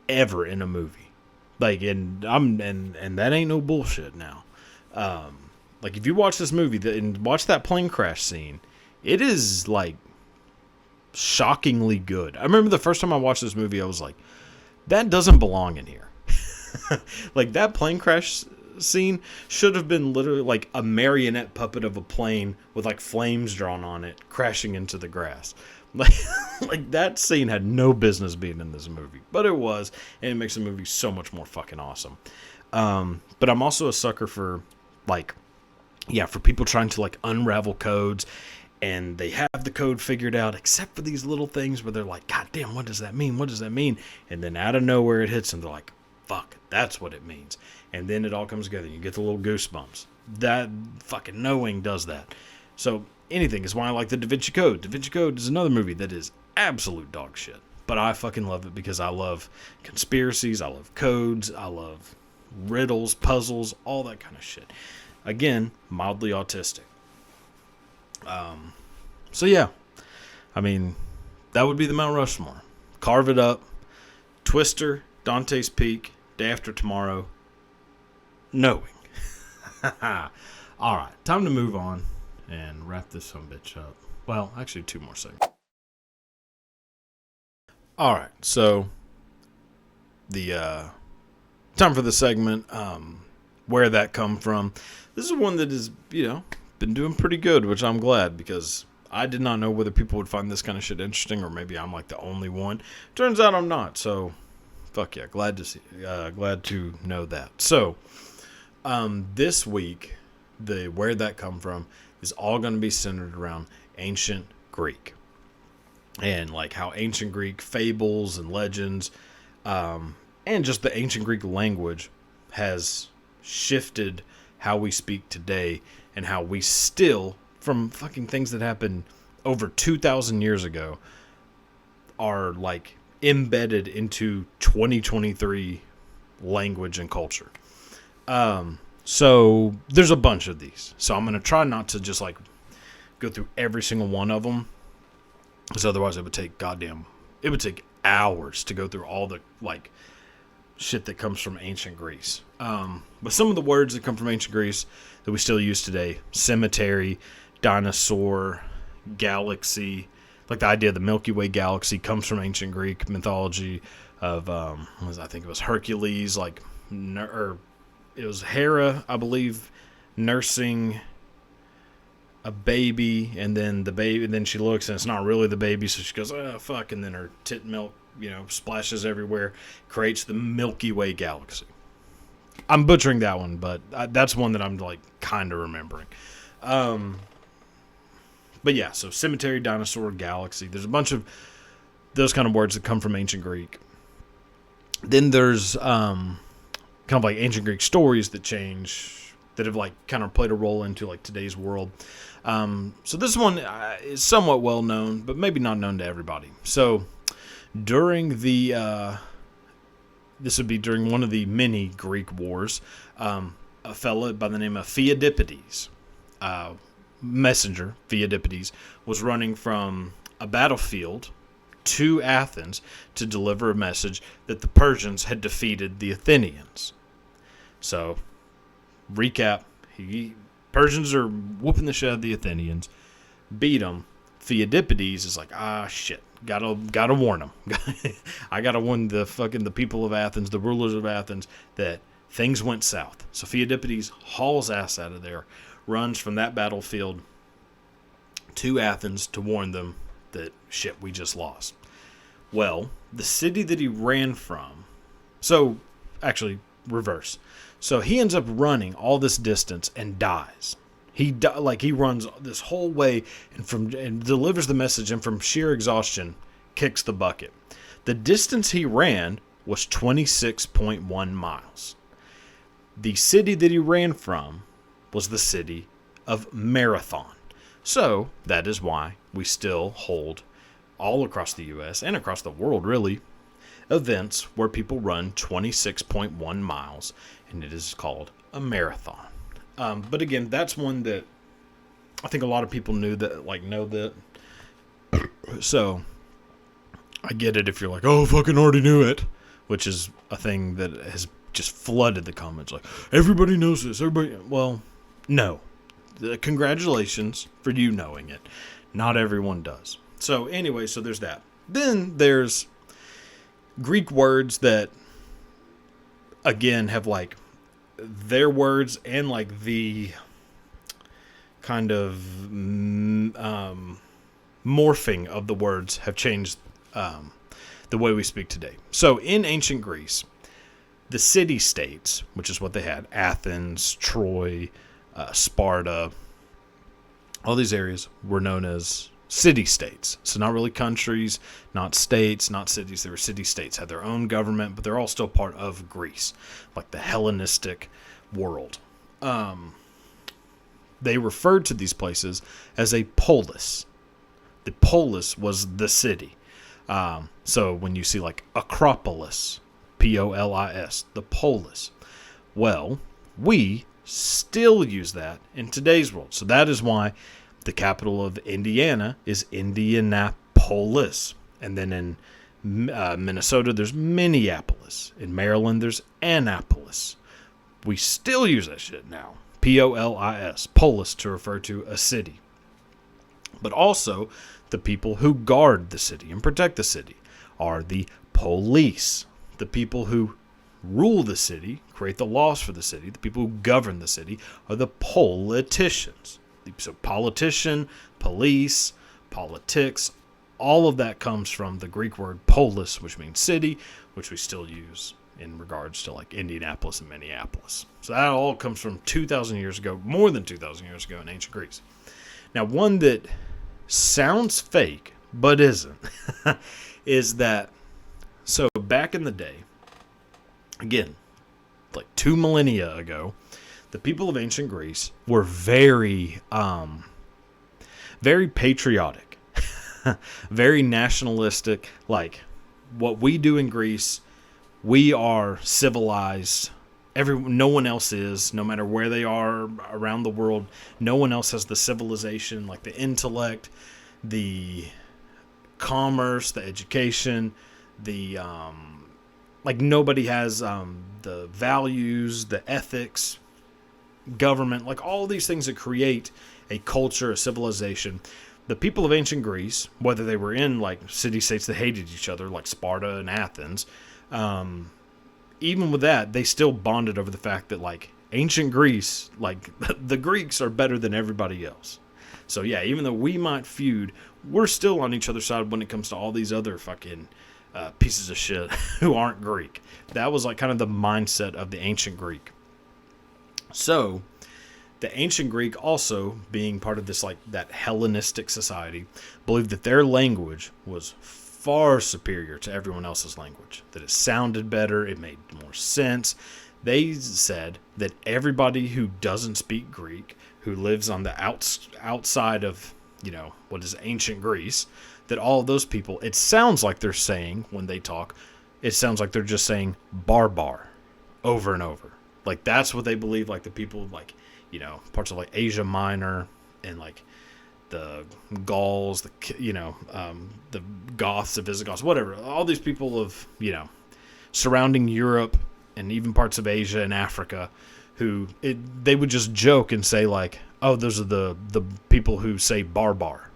ever in a movie. Like, and that ain't no bullshit now. Like, if you watch this movie and watch that plane crash scene, it is like shockingly good. I remember the first time I watched this movie, I was like, that doesn't belong in here. Like, that plane crash scene should have been literally like a marionette puppet of a plane with like flames drawn on it crashing into the grass. Like that scene had no business being in this movie, but it was, and it makes the movie so much more fucking awesome. But I'm also a sucker for like, yeah, for people trying to like unravel codes, and they have the code figured out, except for these little things where they're like, God damn, what does that mean? What does that mean? And then out of nowhere it hits them. They're like, fuck, that's what it means. And then it all comes together. You get the little goosebumps. That fucking Knowing does that. So anything is why I like the Da Vinci Code. Da Vinci Code is another movie that is absolute dog shit. But I fucking love it because I love conspiracies. I love codes. I love riddles, puzzles, all that kind of shit. Again, mildly autistic. So yeah, I mean, that would be the Mount Rushmore. Carve It Up, Twister, Dante's Peak, Day After Tomorrow, Knowing. All right, time to move on and wrap this sumbitch up. Well, actually, 2 more seconds. All right, so the time for the segment. where that come from. This is one that has, been doing pretty good, which I'm glad, because I did not know whether people would find this kind of shit interesting, or maybe I'm like the only one. Turns out I'm not, so fuck yeah, glad to know that. So, this week, the where that come from is all going to be centered around ancient Greek, and like how ancient Greek fables and legends, and just the ancient Greek language has shifted how we speak today, and how we still, from fucking things that happened over 2,000 years ago, are like embedded into 2023 language and culture. So there's a bunch of these. So I'm going to try not to just like go through every single one of them, because otherwise it would take hours to go through all the like shit that comes from ancient Greece. But some of the words that come from ancient Greece that we still use today: cemetery, dinosaur, galaxy. Like the idea of the Milky Way galaxy comes from ancient Greek mythology of, I think it was Hercules, like, or it was Hera, I believe, nursing a baby, and then she looks and it's not really the baby, so she goes, oh fuck, and then her tit milk, splashes everywhere, creates the Milky Way galaxy. I'm butchering that one, but that's one that I'm like kind of remembering. But yeah, so cemetery, dinosaur, galaxy. There's a bunch of those kind of words that come from ancient Greek. Then there's kind of like ancient Greek stories that have like kind of played a role into like today's world. So this one is somewhat well known, but maybe not known to everybody. So during this would be during one of the many Greek wars, a fella by the name of Pheidippides, messenger Pheidippides, was running from a battlefield to Athens to deliver a message that the Persians had defeated the Athenians. So, recap, Persians are whooping the shit out of the Athenians, beat them. Pheidippides is like, shit, gotta warn them. I gotta warn the people of Athens, the rulers of Athens, that things went south. So Pheidippides hauls ass out of there, runs from that battlefield to Athens to warn them that shit, we just lost. Well, the city that he ran from, so actually reverse. So he ends up running all this distance and dies. He runs this whole way and delivers the message, and from sheer exhaustion kicks the bucket. The distance he ran was 26.1 miles. The city that he ran from was the city of Marathon. So that is why we still hold, all across the U.S. and across the world really, events where people run 26.1 miles, and it is called a marathon. But again, that's one that I think a lot of people know that. So I get it if you're like, oh, fucking already knew it, which is a thing that has just flooded the comments. Like, everybody knows this. Well, no. Congratulations for you knowing it. Not everyone does. So anyway, so there's that. Then there's Greek words that, again, have like their words and like the kind of morphing of the words have changed the way we speak today. So in ancient Greece, the city-states, which is what they had, Athens, Troy, Sparta, all these areas were known as city-states. So not really countries, not states, not cities. They were city-states, had their own government, but they're all still part of Greece, like the Hellenistic world. They referred to these places as a polis. The polis was the city. So when you see like Acropolis, Polis, the polis, well, we still use that in today's world. So that is why the capital of Indiana is Indianapolis. And then in Minnesota, there's Minneapolis. In Maryland, there's Annapolis. We still use that shit now. Polis, polis, to refer to a city. But also, the people who guard the city and protect the city are the police. The people who rule the city, create the laws for the city, the people who govern the city, are the politicians. So politician, police, politics, all of that comes from the Greek word polis, which means city, which we still use in regards to like Indianapolis and Minneapolis. So that all comes from 2,000 years ago, more than 2,000 years ago in ancient Greece. Now, one that sounds fake, but isn't, is that, so back in the day, again, like 2 millennia ago, the people of ancient Greece were very patriotic, very nationalistic. Like, what we do in Greece, we are civilized. No one else is, no matter where they are around the world. No one else has the civilization, like the intellect, the commerce, the education, the like nobody has the values, the ethics, government, like all these things that create a culture, a civilization. The people of ancient Greece, whether they were in like city-states that hated each other, like Sparta and Athens, even with that, they still bonded over the fact that like ancient Greece, like the Greeks are better than everybody else. So yeah, even though we might feud, we're still on each other's side when it comes to all these other fucking pieces of shit who aren't Greek. That was like kind of the mindset of the ancient Greek. So the ancient Greek, also being part of this like that Hellenistic society, believed that their language was far superior to everyone else's language, that it sounded better, it made more sense. They said that everybody who doesn't speak Greek, who lives on the outside of, you know, what is ancient Greece, that all of those people, it sounds like they're saying, when they talk, it sounds like they're just saying barbar over and over. Like, that's what they believe, like the people, like, you know, parts of like Asia Minor and like the Gauls, the Goths, the Visigoths, whatever. All these people of, you know, surrounding Europe and even parts of Asia and Africa, who they would just joke and say like, oh, those are the people who say barbar.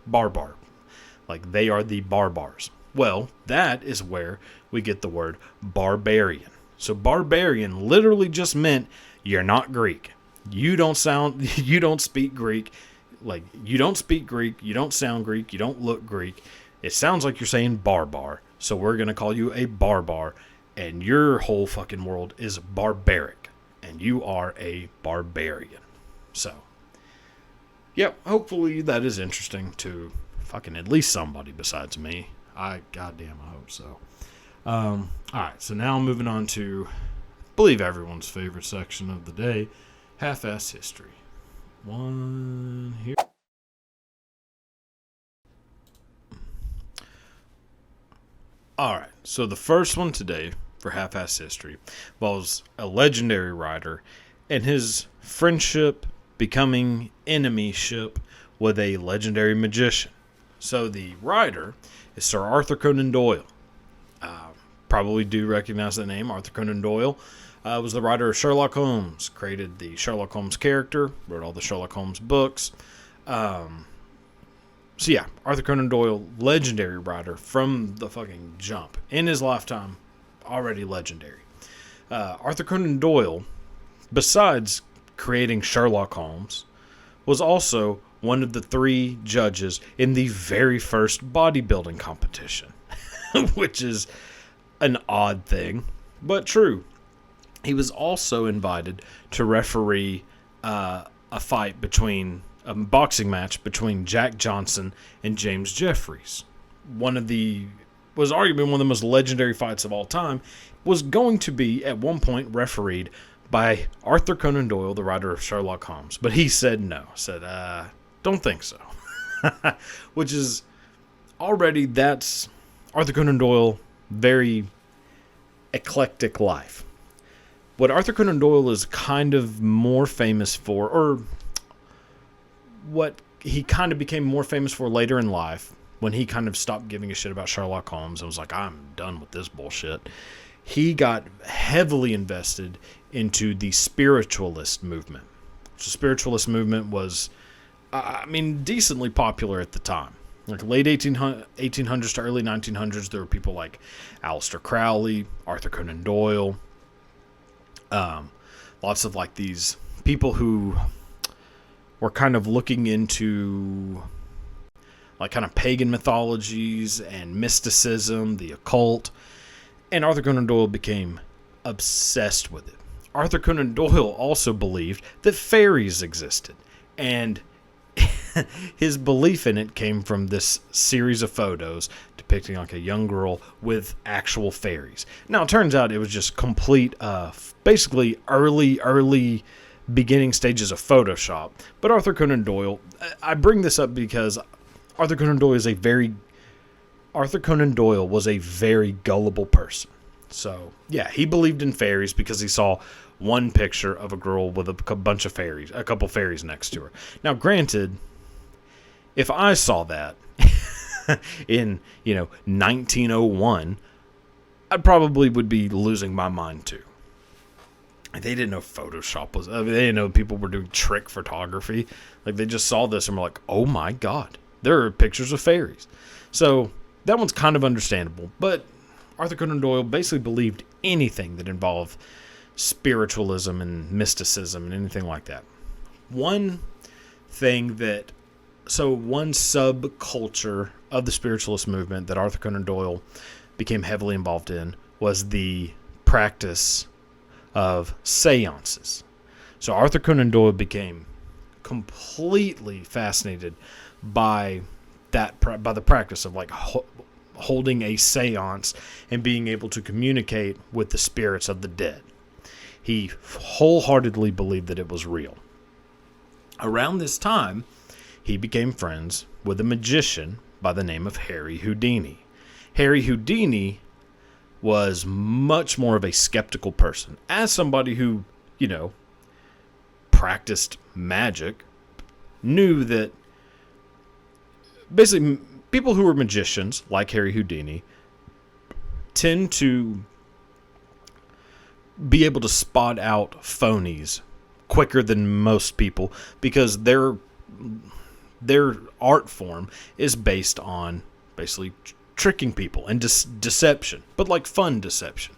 Like, they are the barbars. Well, that is where we get the word barbarian. So barbarian literally just meant you're not Greek. You don't speak Greek. Like, you don't speak Greek, you don't sound Greek, you don't look Greek. It sounds like you're saying barbar. So we're going to call you a barbar, and your whole fucking world is barbaric, and you are a barbarian. So, yeah, hopefully that is interesting to fucking at least somebody besides me. Goddamn, I hope so. Alright, so now moving on to, I believe, everyone's favorite section of the day, half-ass history. One here. Alright, so the first one today for half-ass history involves a legendary writer and his friendship becoming enemyship with a legendary magician. So the writer is Sir Arthur Conan Doyle. Probably do recognize the name. Arthur Conan Doyle was the writer of Sherlock Holmes, created the Sherlock Holmes character, wrote all the Sherlock Holmes books. So yeah, Arthur Conan Doyle, legendary writer from the fucking jump. In his lifetime, already legendary. Arthur Conan Doyle, besides creating Sherlock Holmes, was also one of the 3 judges in the very first bodybuilding competition, which is an odd thing, but true. He was also invited to referee a boxing match between Jack Johnson and James Jeffries. Was arguably one of the most legendary fights of all time, was going to be at one point refereed by Arthur Conan Doyle, the writer of Sherlock Holmes. But he said no. Said, don't think so. Which is already, that's Arthur Conan Doyle, very eclectic life. What Arthur Conan Doyle is kind of more famous for, or what he kind of became more famous for later in life, when he kind of stopped giving a shit about Sherlock Holmes and was like, I'm done with this bullshit, he got heavily invested into the spiritualist movement. The spiritualist movement was, decently popular at the time. Like late 1800s to early 1900s, there were people like Aleister Crowley, Arthur Conan Doyle, Lots of like these people who were kind of looking into like kind of pagan mythologies and mysticism, the occult, and Arthur Conan Doyle became obsessed with it. Arthur Conan Doyle also believed that fairies existed, and his belief in it came from this series of photos depicting like a young girl with actual fairies. Now, it turns out it was just complete, basically early beginning stages of Photoshop. But Arthur Conan Doyle, I bring this up because Arthur Conan Doyle was a very gullible person. So, yeah, he believed in fairies because he saw one picture of a girl with a bunch of fairies, a couple fairies next to her. Now, granted, if I saw that in, 1901, I probably would be losing my mind too. They didn't know Photoshop was, they didn't know people were doing trick photography. Like, they just saw this and were like, oh my God, there are pictures of fairies. So, that one's kind of understandable. But Arthur Conan Doyle basically believed anything that involved spiritualism and mysticism and anything like that. One subculture of the spiritualist movement that Arthur Conan Doyle became heavily involved in was the practice of seances. So Arthur Conan Doyle became completely fascinated by the practice of like holding a seance and being able to communicate with the spirits of the dead. He wholeheartedly believed that it was real. Around this time, he became friends with a magician by the name of Harry Houdini. Harry Houdini was much more of a skeptical person. As somebody who, practiced magic, knew that basically people who are magicians, like Harry Houdini, tend to be able to spot out phonies quicker than most people because their art form is based on basically tricking people and deception, but like fun deception.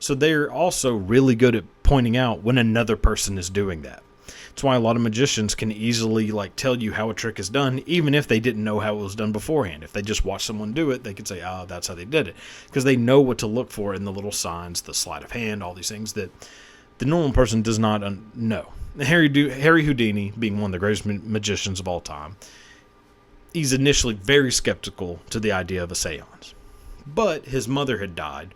So they're also really good at pointing out when another person is doing that. That's why a lot of magicians can easily like tell you how a trick is done, even if they didn't know how it was done beforehand. If they just watched someone do it, they could say, "Oh, that's how they did it," because they know what to look for in the little signs, the sleight of hand, all these things that the normal person does not know. Harry Houdini, being one of the greatest magicians of all time, he's initially very skeptical to the idea of a seance. But his mother had died,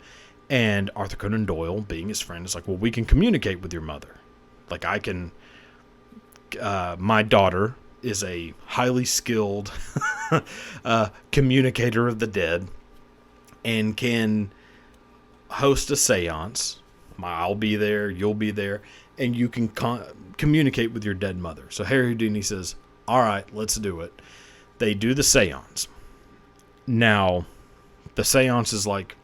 and Arthur Conan Doyle, being his friend, is like, "Well, we can communicate with your mother. Like, I can." My daughter is a highly skilled communicator of the dead and can host a seance. I'll be there, you'll be there, and you can communicate with your dead mother. So Harry Houdini says, all right, let's do it. They do the seance. Now, the seance is like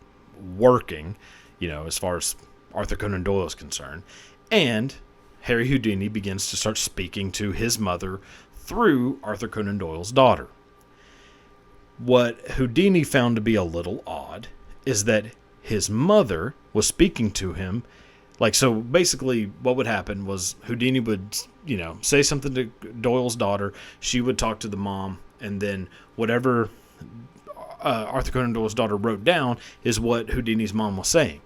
working, as far as Arthur Conan Doyle is concerned. And Harry Houdini begins to start speaking to his mother through Arthur Conan Doyle's daughter. What Houdini found to be a little odd is that his mother was speaking to him. So basically what would happen was Houdini would, say something to Doyle's daughter. She would talk to the mom, and then whatever Arthur Conan Doyle's daughter wrote down is what Houdini's mom was saying.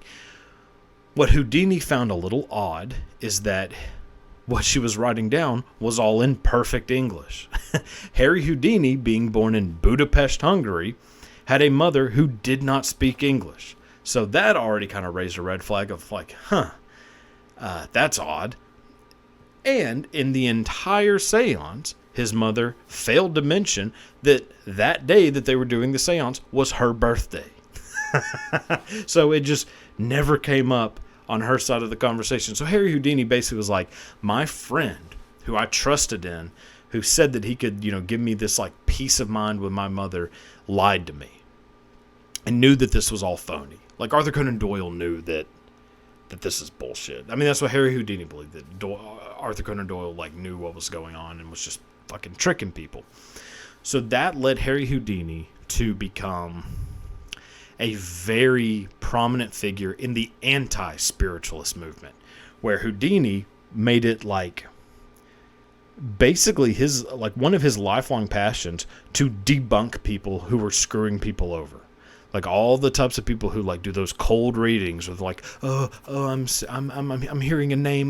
What Houdini found a little odd is that what she was writing down was all in perfect English. Harry Houdini, being born in Budapest, Hungary, had a mother who did not speak English. So that already kind of raised a red flag of like, that's odd. And in the entire seance, his mother failed to mention that day that they were doing the seance was her birthday. So it just never came up on her side of the conversation. So Harry Houdini basically was like, my friend who I trusted in, who said that he could, give me this like peace of mind with my mother, lied to me and knew that this was all phony. Like Arthur Conan Doyle knew that this is bullshit. I mean, that's what Harry Houdini believed, that Arthur Conan Doyle knew what was going on and was just fucking tricking people. So that led Harry Houdini to become a very prominent figure in the anti-spiritualist movement, where Houdini made it like basically his, like, one of his lifelong passions to debunk people who were screwing people over. Like all the types of people who like do those cold readings with like, I'm hearing a name,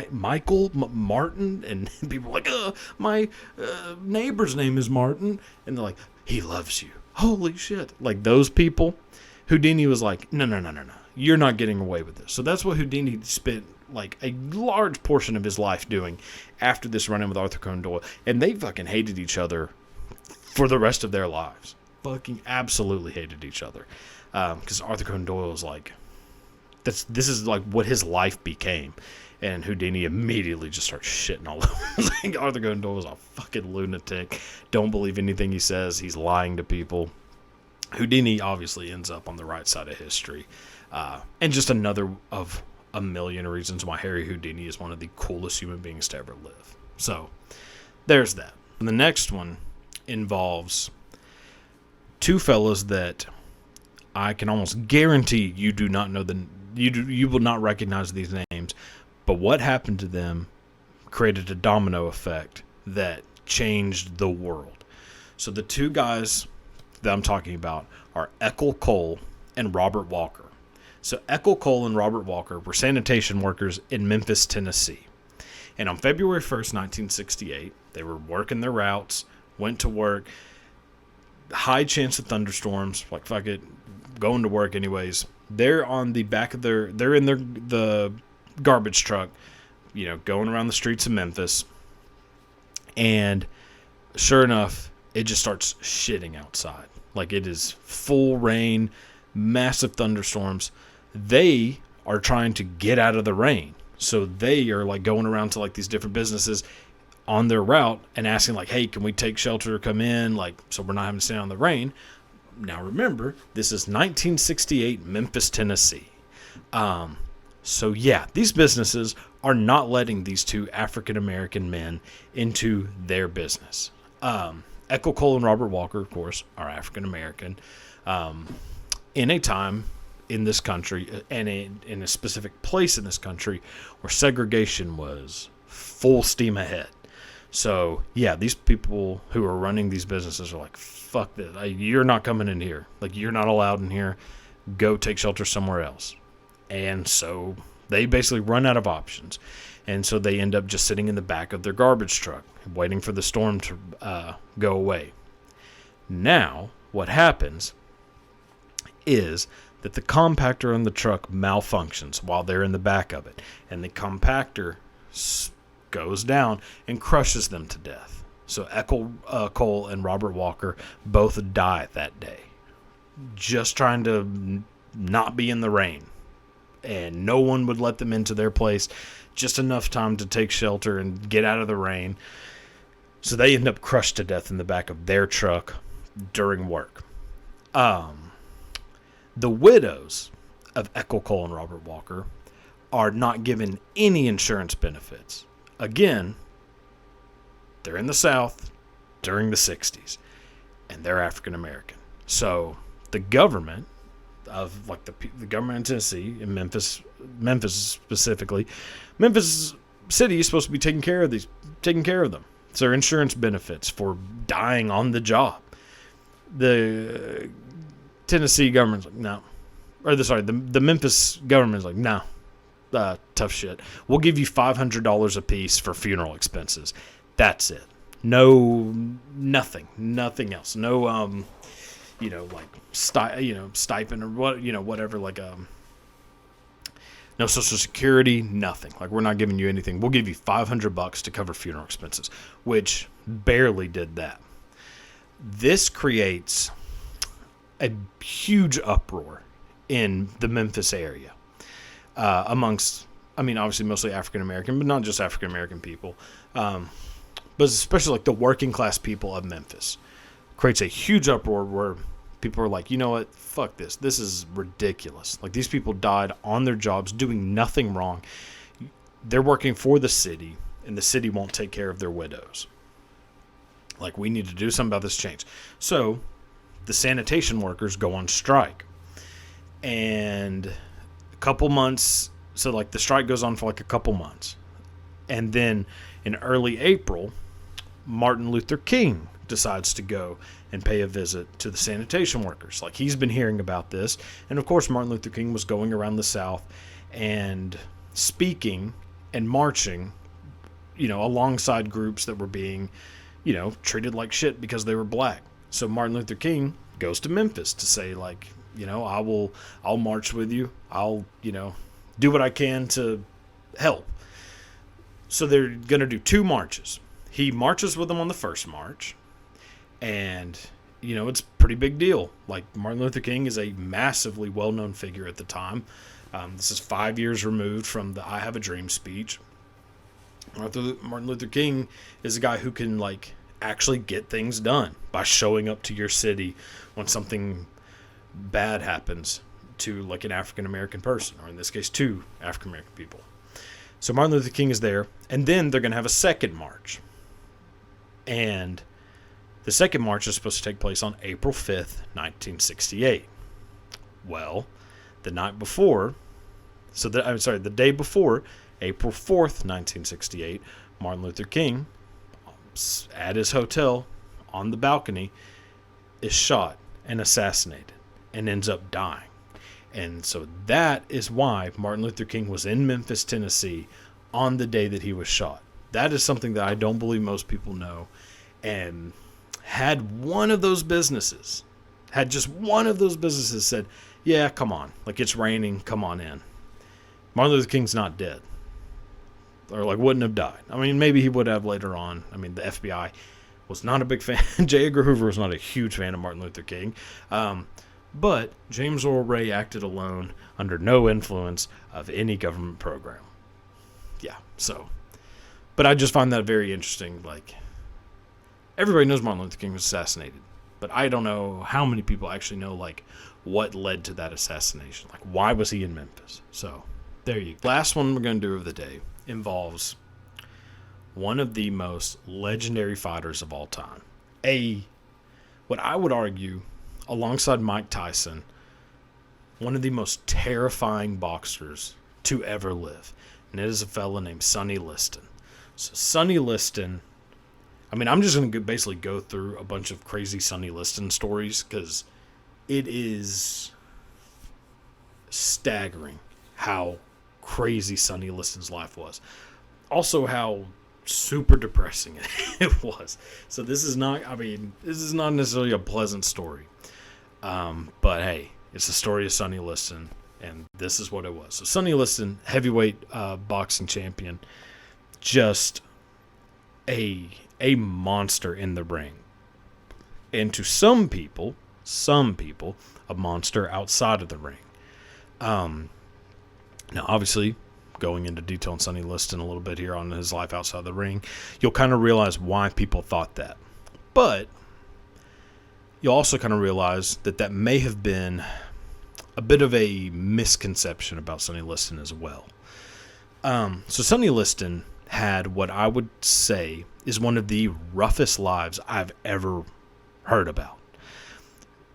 Michael Martin, and people are like, my neighbor's name is Martin, and they're like, he loves you. Holy shit! Like those people, Houdini was like, no, you're not getting away with this. So that's what Houdini spent like a large portion of his life doing after this run-in with Arthur Conan Doyle, and they fucking hated each other for the rest of their lives. Fucking absolutely hated each other, because Arthur Conan Doyle was like, this is like what his life became, and Houdini immediately just starts shitting all over. Like, Arthur Conan Doyle was a fucking lunatic. Don't believe anything he says. He's lying to people. Houdini obviously ends up on the right side of history, and just another of a million reasons why Harry Houdini is one of the coolest human beings to ever live. So there's that. And the next one involves two fellas that I can almost guarantee you do not know you will not recognize these names, but what happened to them created a domino effect that changed the world. So the two guys that I'm talking about are Eckel Cole and Robert Walker. So Eckel Cole and Robert Walker were sanitation workers in Memphis, Tennessee. And on February 1st, 1968, they were working their routes, went to work. High chance of thunderstorms, like fuck it, going to work anyways. They're on the back of they're in the garbage truck, going around the streets of Memphis. And sure enough, it just starts shitting outside. Like it is full rain, massive thunderstorms. They are trying to get out of the rain. So they are like going around to like these different businesses on their route and asking like, hey, can we take shelter, come in, like, so we're not having to stand on the rain. Now remember, this is 1968 Memphis, Tennessee. So yeah, these businesses are not letting these two African-American men into their business. Eckel Cole and Robert Walker, of course, are African-American. In a time in this country, and in a specific place in this country, where segregation was full steam ahead. So, yeah, these people who are running these businesses are like, fuck this. You're not coming in here. Like, you're not allowed in here. Go take shelter somewhere else. And so they basically run out of options. And so they end up just sitting in the back of their garbage truck, waiting for the storm to go away. Now, what happens is that the compactor on the truck malfunctions while they're in the back of it. And the compactor goes down and crushes them to death. So Eckel Cole and Robert Walker both die that day, just trying to not be in the rain. And no one would let them into their place, just enough time to take shelter and get out of the rain. So they end up crushed to death in the back of their truck during work. The widows of Eckel Cole and Robert Walker are not given any insurance benefits. Again, they're in the South during the 60s, and they're African American. So the government of like the government in Tennessee, in Memphis specifically, Memphis City is supposed to be taking care of them. It's their insurance benefits for dying on the job. The Tennessee government's like, no. The Memphis government's like, no. Tough shit. We'll give you $500 a piece for funeral expenses. That's it. No, nothing else. No, stipend or what, whatever, like, no Social Security, nothing. Like, we're not giving you anything. We'll give you $500 to cover funeral expenses, which barely did that. This creates a huge uproar in the Memphis area. Amongst, obviously mostly African-American, but not just African-American people, but especially like the working class people of Memphis. Creates a huge uproar where people are like, you know what, fuck this. This is ridiculous. Like, these people died on their jobs doing nothing wrong. They're working for the city, and the city won't take care of their widows. Like, we need to do something about this change. So the sanitation workers go on strike. And a couple months, so like the strike goes on for like a couple months. And then in early April, Martin Luther King decides to go and pay a visit to the sanitation workers. Like, he's been hearing about this. And of course, Martin Luther King was going around the South and speaking and marching, alongside groups that were being, treated like shit because they were black. So Martin Luther King goes to Memphis to say, like, I'll march with you. I'll, do what I can to help. So they're going to do 2 marches. He marches with them on the first march. And, it's a pretty big deal. Like, Martin Luther King is a massively well-known figure at the time. This is 5 years removed from the I Have a Dream speech. Martin Luther King is a guy who can, like, actually get things done by showing up to your city when something bad happens to, like, an African-American person, or in this case, 2 African-American people. So Martin Luther King is there, and then they're going to have a second march. And the second march is supposed to take place on April 5th, 1968. Well, the night before, the day before, April 4th, 1968, Martin Luther King, at his hotel, on the balcony, is shot and assassinated and ends up dying. And so that is why Martin Luther King was in Memphis, Tennessee on the day that he was shot. That is something that I don't believe most people know. And had just one of those businesses said, yeah, come on, like, it's raining, come on in, Martin Luther King's not dead. Or, like, wouldn't have died. I mean, maybe he would have later on. I mean, the FBI was not a big fan. J. Edgar Hoover was not a huge fan of Martin Luther King. But James Earl Ray acted alone under no influence of any government program. Yeah, so. But I just find that very interesting. Like, everybody knows Martin Luther King was assassinated. But I don't know how many people actually know, like, what led to that assassination. Like, why was he in Memphis? So, there you go. Last one we're going to do of the day involves one of the most legendary fighters of all time. What I would argue, alongside Mike Tyson, one of the most terrifying boxers to ever live. And it is a fella named Sonny Liston. So Sonny Liston, I mean, I'm just going to basically go through a bunch of crazy Sonny Liston stories because it is staggering how crazy Sonny Liston's life was. Also how super depressing it was. So this is not necessarily a pleasant story. But hey, it's the story of Sonny Liston, and this is what it was. So Sonny Liston, heavyweight boxing champion, just a monster in the ring. And to some people, a monster outside of the ring. Now, obviously, going into detail on Sonny Liston a little bit here on his life outside the ring, you'll kind of realize why people thought that. But you'll also kind of realize that may have been a bit of a misconception about Sonny Liston as well. So Sonny Liston had what I would say is one of the roughest lives I've ever heard about.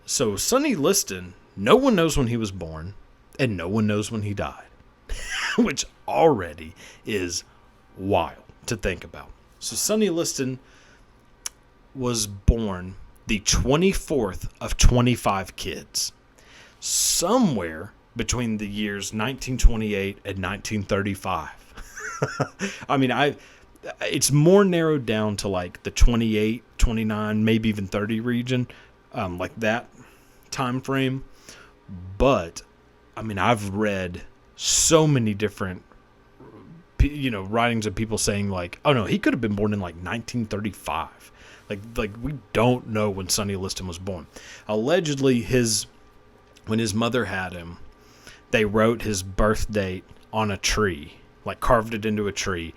So Sonny Liston, no one knows when he was born, and no one knows when he died. Which already is wild to think about. So Sonny Liston was born the 24th of 25 kids, somewhere between the years 1928 and 1935. I mean, it's more narrowed down to like the 28, 29, maybe even 30 region, like that time frame. But I mean, I've read so many different, writings of people saying like, oh no, he could have been born in like 1935. Like we don't know when Sonny Liston was born. Allegedly, when his mother had him, they wrote his birth date on a tree, like carved it into a tree,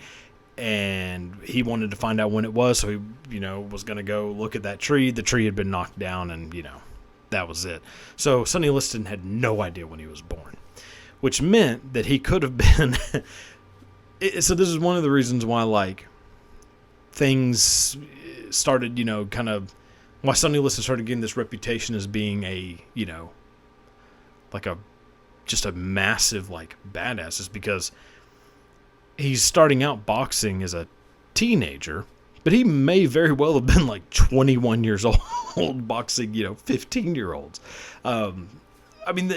and he wanted to find out when it was, so he, was going to go look at that tree. The tree had been knocked down, and, that was it. So Sonny Liston had no idea when he was born, which meant that he could have been... So this is one of the reasons why, like, things started, kind of... Why Sonny Liston started getting this reputation as being a, like a just a massive like badass is because he's starting out boxing as a teenager, but he may very well have been like 21 years old boxing, 15-year-olds. I mean,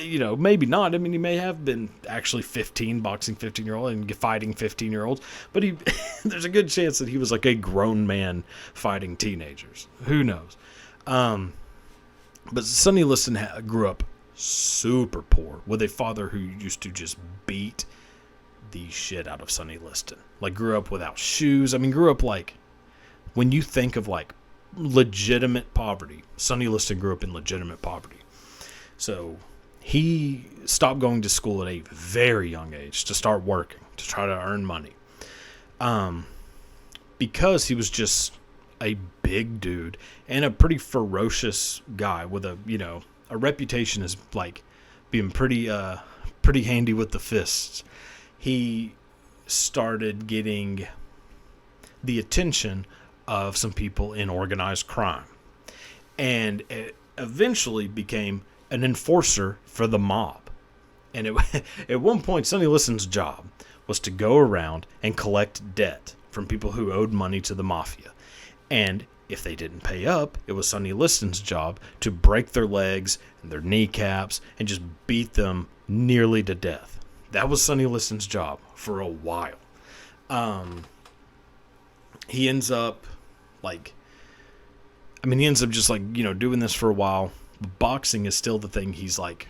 maybe not. I mean, he may have been actually 15 boxing 15-year-old and fighting 15-year-olds, but there's a good chance that he was like a grown man fighting teenagers. Who knows? But Sonny Liston grew up super poor with a father who used to just beat the shit out of Sonny Liston. Like, grew up without shoes. I mean, grew up like, when you think of like legitimate poverty, Sonny Liston grew up in legitimate poverty. So he stopped going to school at a very young age to start working, to try to earn money. Because he was just a big dude and a pretty ferocious guy with a reputation as like being pretty handy with the fists. He started getting the attention of some people in organized crime, and it eventually became an enforcer for the mob. And at one point, Sonny Liston's job was to go around and collect debt from people who owed money to the mafia. And if they didn't pay up, it was Sonny Liston's job to break their legs and their kneecaps and just beat them nearly to death. That was Sonny Liston's job for a while. He ends up just like, doing this for a while. Boxing is still the thing he's like,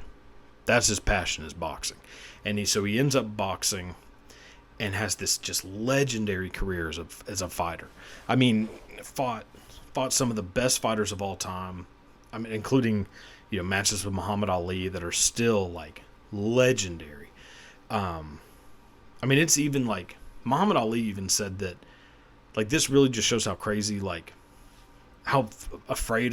that's his passion, is boxing. And so he ends up boxing and has this just legendary career as a fighter. I mean, fought some of the best fighters of all time. I mean, including, matches with Muhammad Ali that are still like legendary. I mean, it's even like Muhammad Ali even said that, like, this really just shows how crazy, like, how afraid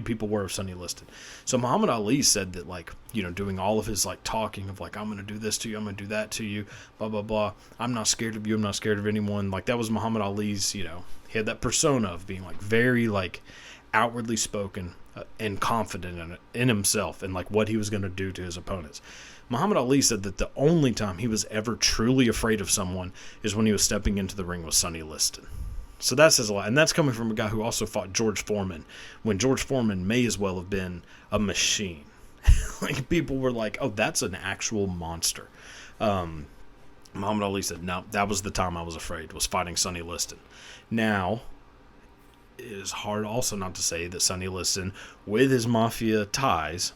people were of Sonny Liston. So Muhammad Ali said that, like, doing all of his like talking of like, I'm going to do this to you, I'm going to do that to you, blah, blah, blah. I'm not scared of you. I'm not scared of anyone. Like, that was Muhammad Ali's, he had that persona of being like very like outwardly spoken and confident in himself and like what he was going to do to his opponents. Muhammad Ali said that the only time he was ever truly afraid of someone is when he was stepping into the ring with Sonny Liston. So that says a lot. And that's coming from a guy who also fought George Foreman, when George Foreman may as well have been a machine. Like, people were like, oh, that's an actual monster. Muhammad Ali said, no, that was the time I was afraid, was fighting Sonny Liston. Now, it is hard also not to say that Sonny Liston, with his mafia ties,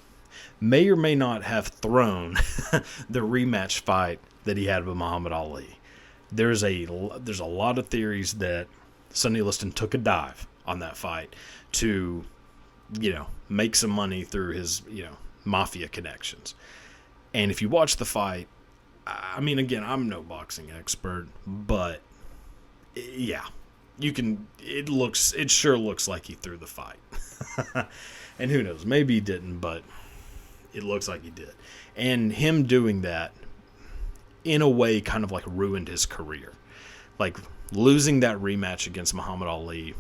may or may not have thrown the rematch fight that he had with Muhammad Ali. There's a lot of theories that Sonny Liston took a dive on that fight to, make some money through his, mafia connections. And if you watch the fight, I mean, again, I'm no boxing expert, but yeah, it sure looks like he threw the fight. And who knows, maybe he didn't, but it looks like he did. And him doing that, in a way, kind of like ruined his career. Like, losing that rematch against Muhammad Ali,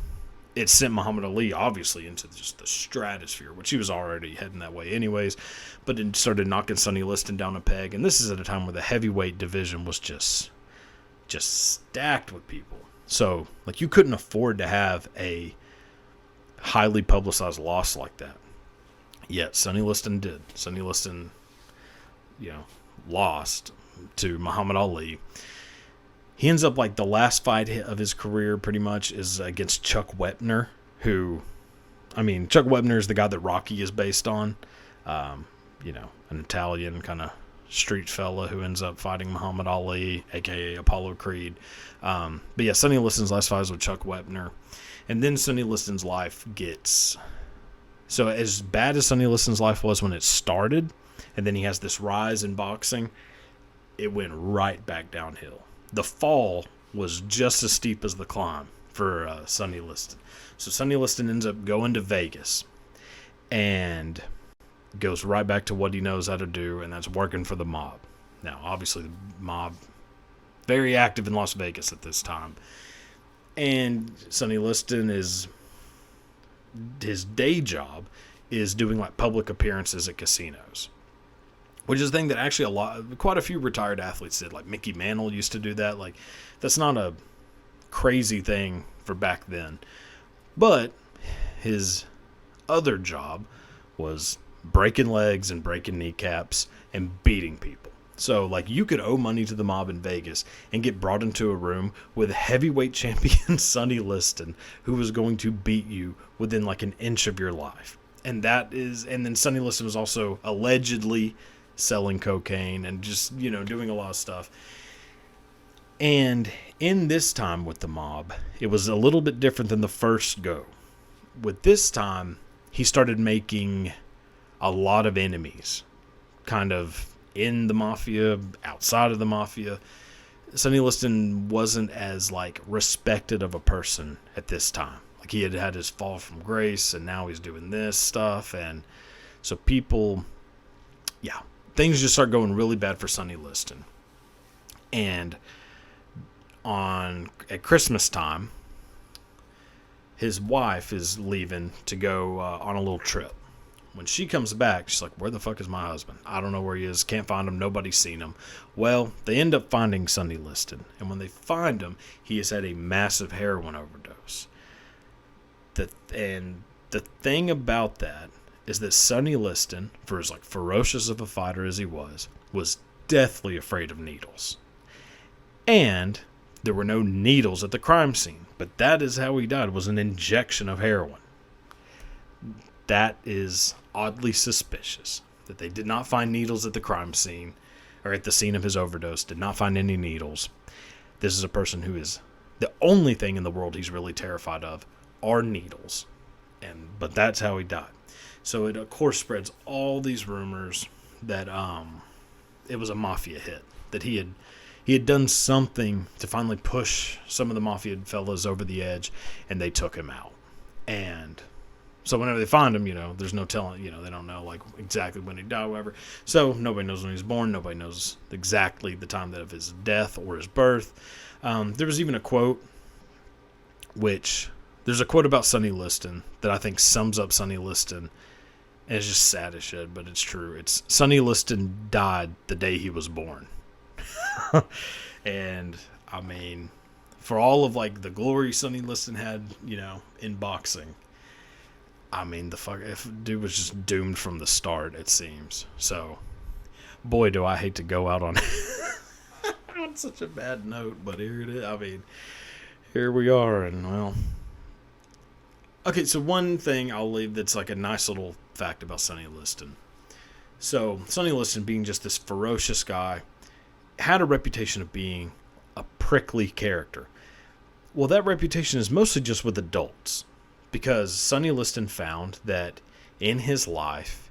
it sent Muhammad Ali obviously into just the stratosphere, which he was already heading that way anyways, but it started knocking Sonny Liston down a peg. And this is at a time where the heavyweight division was just stacked with people. So, like, you couldn't afford to have a highly publicized loss like that. Yet Sonny Liston did. Sonny Liston, lost to Muhammad Ali. He ends up, like, the last fight of his career pretty much is against Chuck Wepner, who, I mean, Chuck Wepner is the guy that Rocky is based on. An Italian kind of street fella who ends up fighting Muhammad Ali, a.k.a. Apollo Creed. But yeah, Sonny Liston's last fight was with Chuck Wepner. And then Sonny Liston's life gets... So as bad as Sonny Liston's life was when it started, and then he has this rise in boxing, it went right back downhill. The fall was just as steep as the climb for Sonny Liston. So Sonny Liston ends up going to Vegas and goes right back to what he knows how to do, and that's working for the mob. Now, obviously, the mob, very active in Las Vegas at this time. And Sonny Liston his day job is doing like public appearances at casinos. which is a thing that actually quite a few retired athletes did. Like Mickey Mantle used to do that. Like, that's not a crazy thing for back then. But his other job was breaking legs and breaking kneecaps and beating people. So, like, you could owe money to the mob in Vegas and get brought into a room with heavyweight champion Sonny Liston, who was going to beat you within like an inch of your life. And then Sonny Liston was also allegedly selling cocaine and just, doing a lot of stuff. And in this time with the mob, it was a little bit different than the first go. With this time, he started making a lot of enemies, kind of in the mafia, outside of the mafia. Sonny Liston wasn't as like respected of a person at this time. Like, he had his fall from grace, and now he's doing this stuff, and so things just start going really bad for Sonny Liston. And at Christmas time, his wife is leaving to go on a little trip. When she comes back, she's like, where the fuck is my husband? I don't know where he is. Can't find him. Nobody's seen him. Well, they end up finding Sonny Liston. And when they find him, he has had a massive heroin overdose. And the thing about that is that Sonny Liston, for as like ferocious of a fighter as he was deathly afraid of needles. And there were no needles at the crime scene. But that is how he died, was an injection of heroin. That is oddly suspicious, that they did not find needles at the crime scene, or at the scene of his overdose, did not find any needles. This is a person who is the only thing in the world he's really terrified of are needles. But that's how he died. So it, of course, spreads all these rumors that it was a mafia hit, that he had done something to finally push some of the mafia fellas over the edge, and they took him out. And so whenever they find him, there's no telling, they don't know like exactly when he died, whatever. So nobody knows when he was born. Nobody knows exactly the time of his death or his birth. There was even a quote, there's a quote about Sonny Liston that I think sums up Sonny Liston. And it's just sad as shit, but it's true. It's Sonny Liston died the day he was born. And I mean, for all of like the glory Sonny Liston had, in boxing, I mean, if dude was just doomed from the start, it seems. So, boy, do I hate to go out on on such a bad note, but here it is. I mean, here we are, and well. Okay, so one thing I'll leave that's like a nice little fact about Sonny Liston. So, Sonny Liston, being just this ferocious guy, had a reputation of being a prickly character. Well, that reputation is mostly just with adults, because Sonny Liston found that in his life,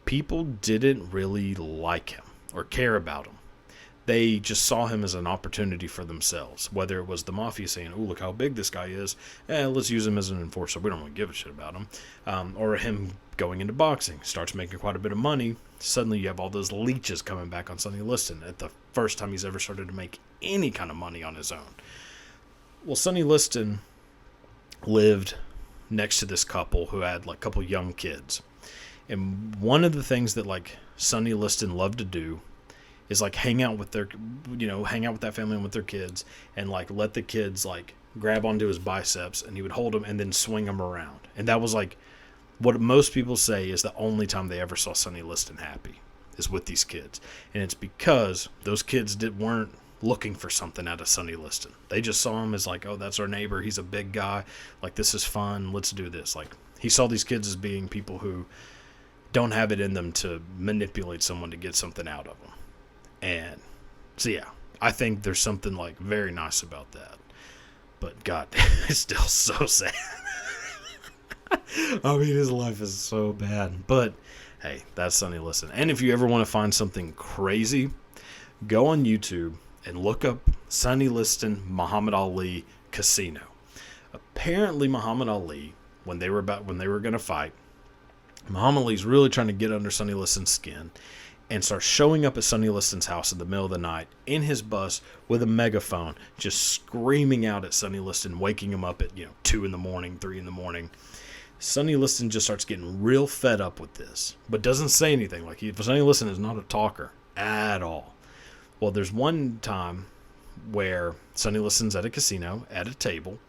people didn't really like him or care about him. They just saw him as an opportunity for themselves, whether it was the mafia saying, oh, look how big this guy is, let's use him as an enforcer, we don't want to give a shit about him, or him going into boxing, starts making quite a bit of money. Suddenly you have all those leeches coming back on Sonny Liston at the first time he's ever started to make any kind of money on his own. Well, Sonny Liston lived next to this couple who had like a couple young kids. And one of the things that like Sonny Liston loved to do is like hang out with that family and with their kids, and like let the kids like grab onto his biceps, and he would hold them and then swing them around. And that was like what most people say is the only time they ever saw Sonny Liston happy, is with these kids. And it's because those kids weren't looking for something out of Sonny Liston. They just saw him as like, oh, that's our neighbor, he's a big guy, like this is fun, let's do this. Like, he saw these kids as being people who don't have it in them to manipulate someone to get something out of them. And so yeah, I think there's something like very nice about that. But God, it's still so sad. I mean, his life is so bad. But hey, that's Sonny Liston. And if you ever want to find something crazy, go on YouTube and look up Sonny Liston, Muhammad Ali, Casino. Apparently, Muhammad Ali, when they were going to fight, Muhammad Ali's really trying to get under Sonny Liston's skin, and starts showing up at Sonny Liston's house in the middle of the night in his bus with a megaphone, just screaming out at Sonny Liston, waking him up at 2 in the morning, 3 in the morning, Sonny Liston just starts getting real fed up with this, but doesn't say anything. Like, Sonny Liston is not a talker at all. Well, there's one time where Sonny Liston's at a casino, at a table,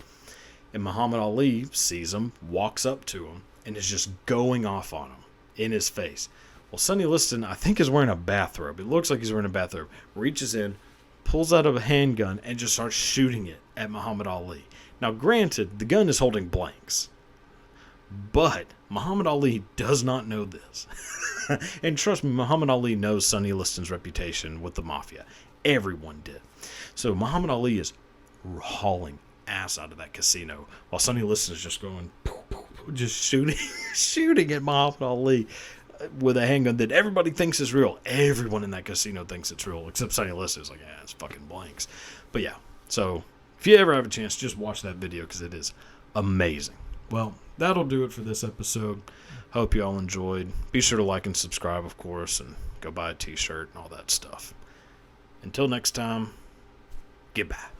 and Muhammad Ali sees him, walks up to him, and is just going off on him in his face. Well, Sonny Liston, I think, is wearing a bathrobe. It looks like he's wearing a bathrobe. Reaches in, pulls out a handgun, and just starts shooting it at Muhammad Ali. Now, granted, the gun is holding blanks. But Muhammad Ali does not know this. And trust me, Muhammad Ali knows Sonny Liston's reputation with the mafia. Everyone did. So Muhammad Ali is hauling ass out of that casino while Sonny Liston is just going, just shooting at Muhammad Ali with a handgun that everybody thinks is real. Everyone in that casino thinks it's real, except Sonny Liston is like, yeah, it's fucking blanks. But yeah, so if you ever have a chance, just watch that video because it is amazing. Well, that'll do it for this episode. Hope you all enjoyed. Be sure to like and subscribe, of course, and go buy a t-shirt and all that stuff. Until next time, goodbye.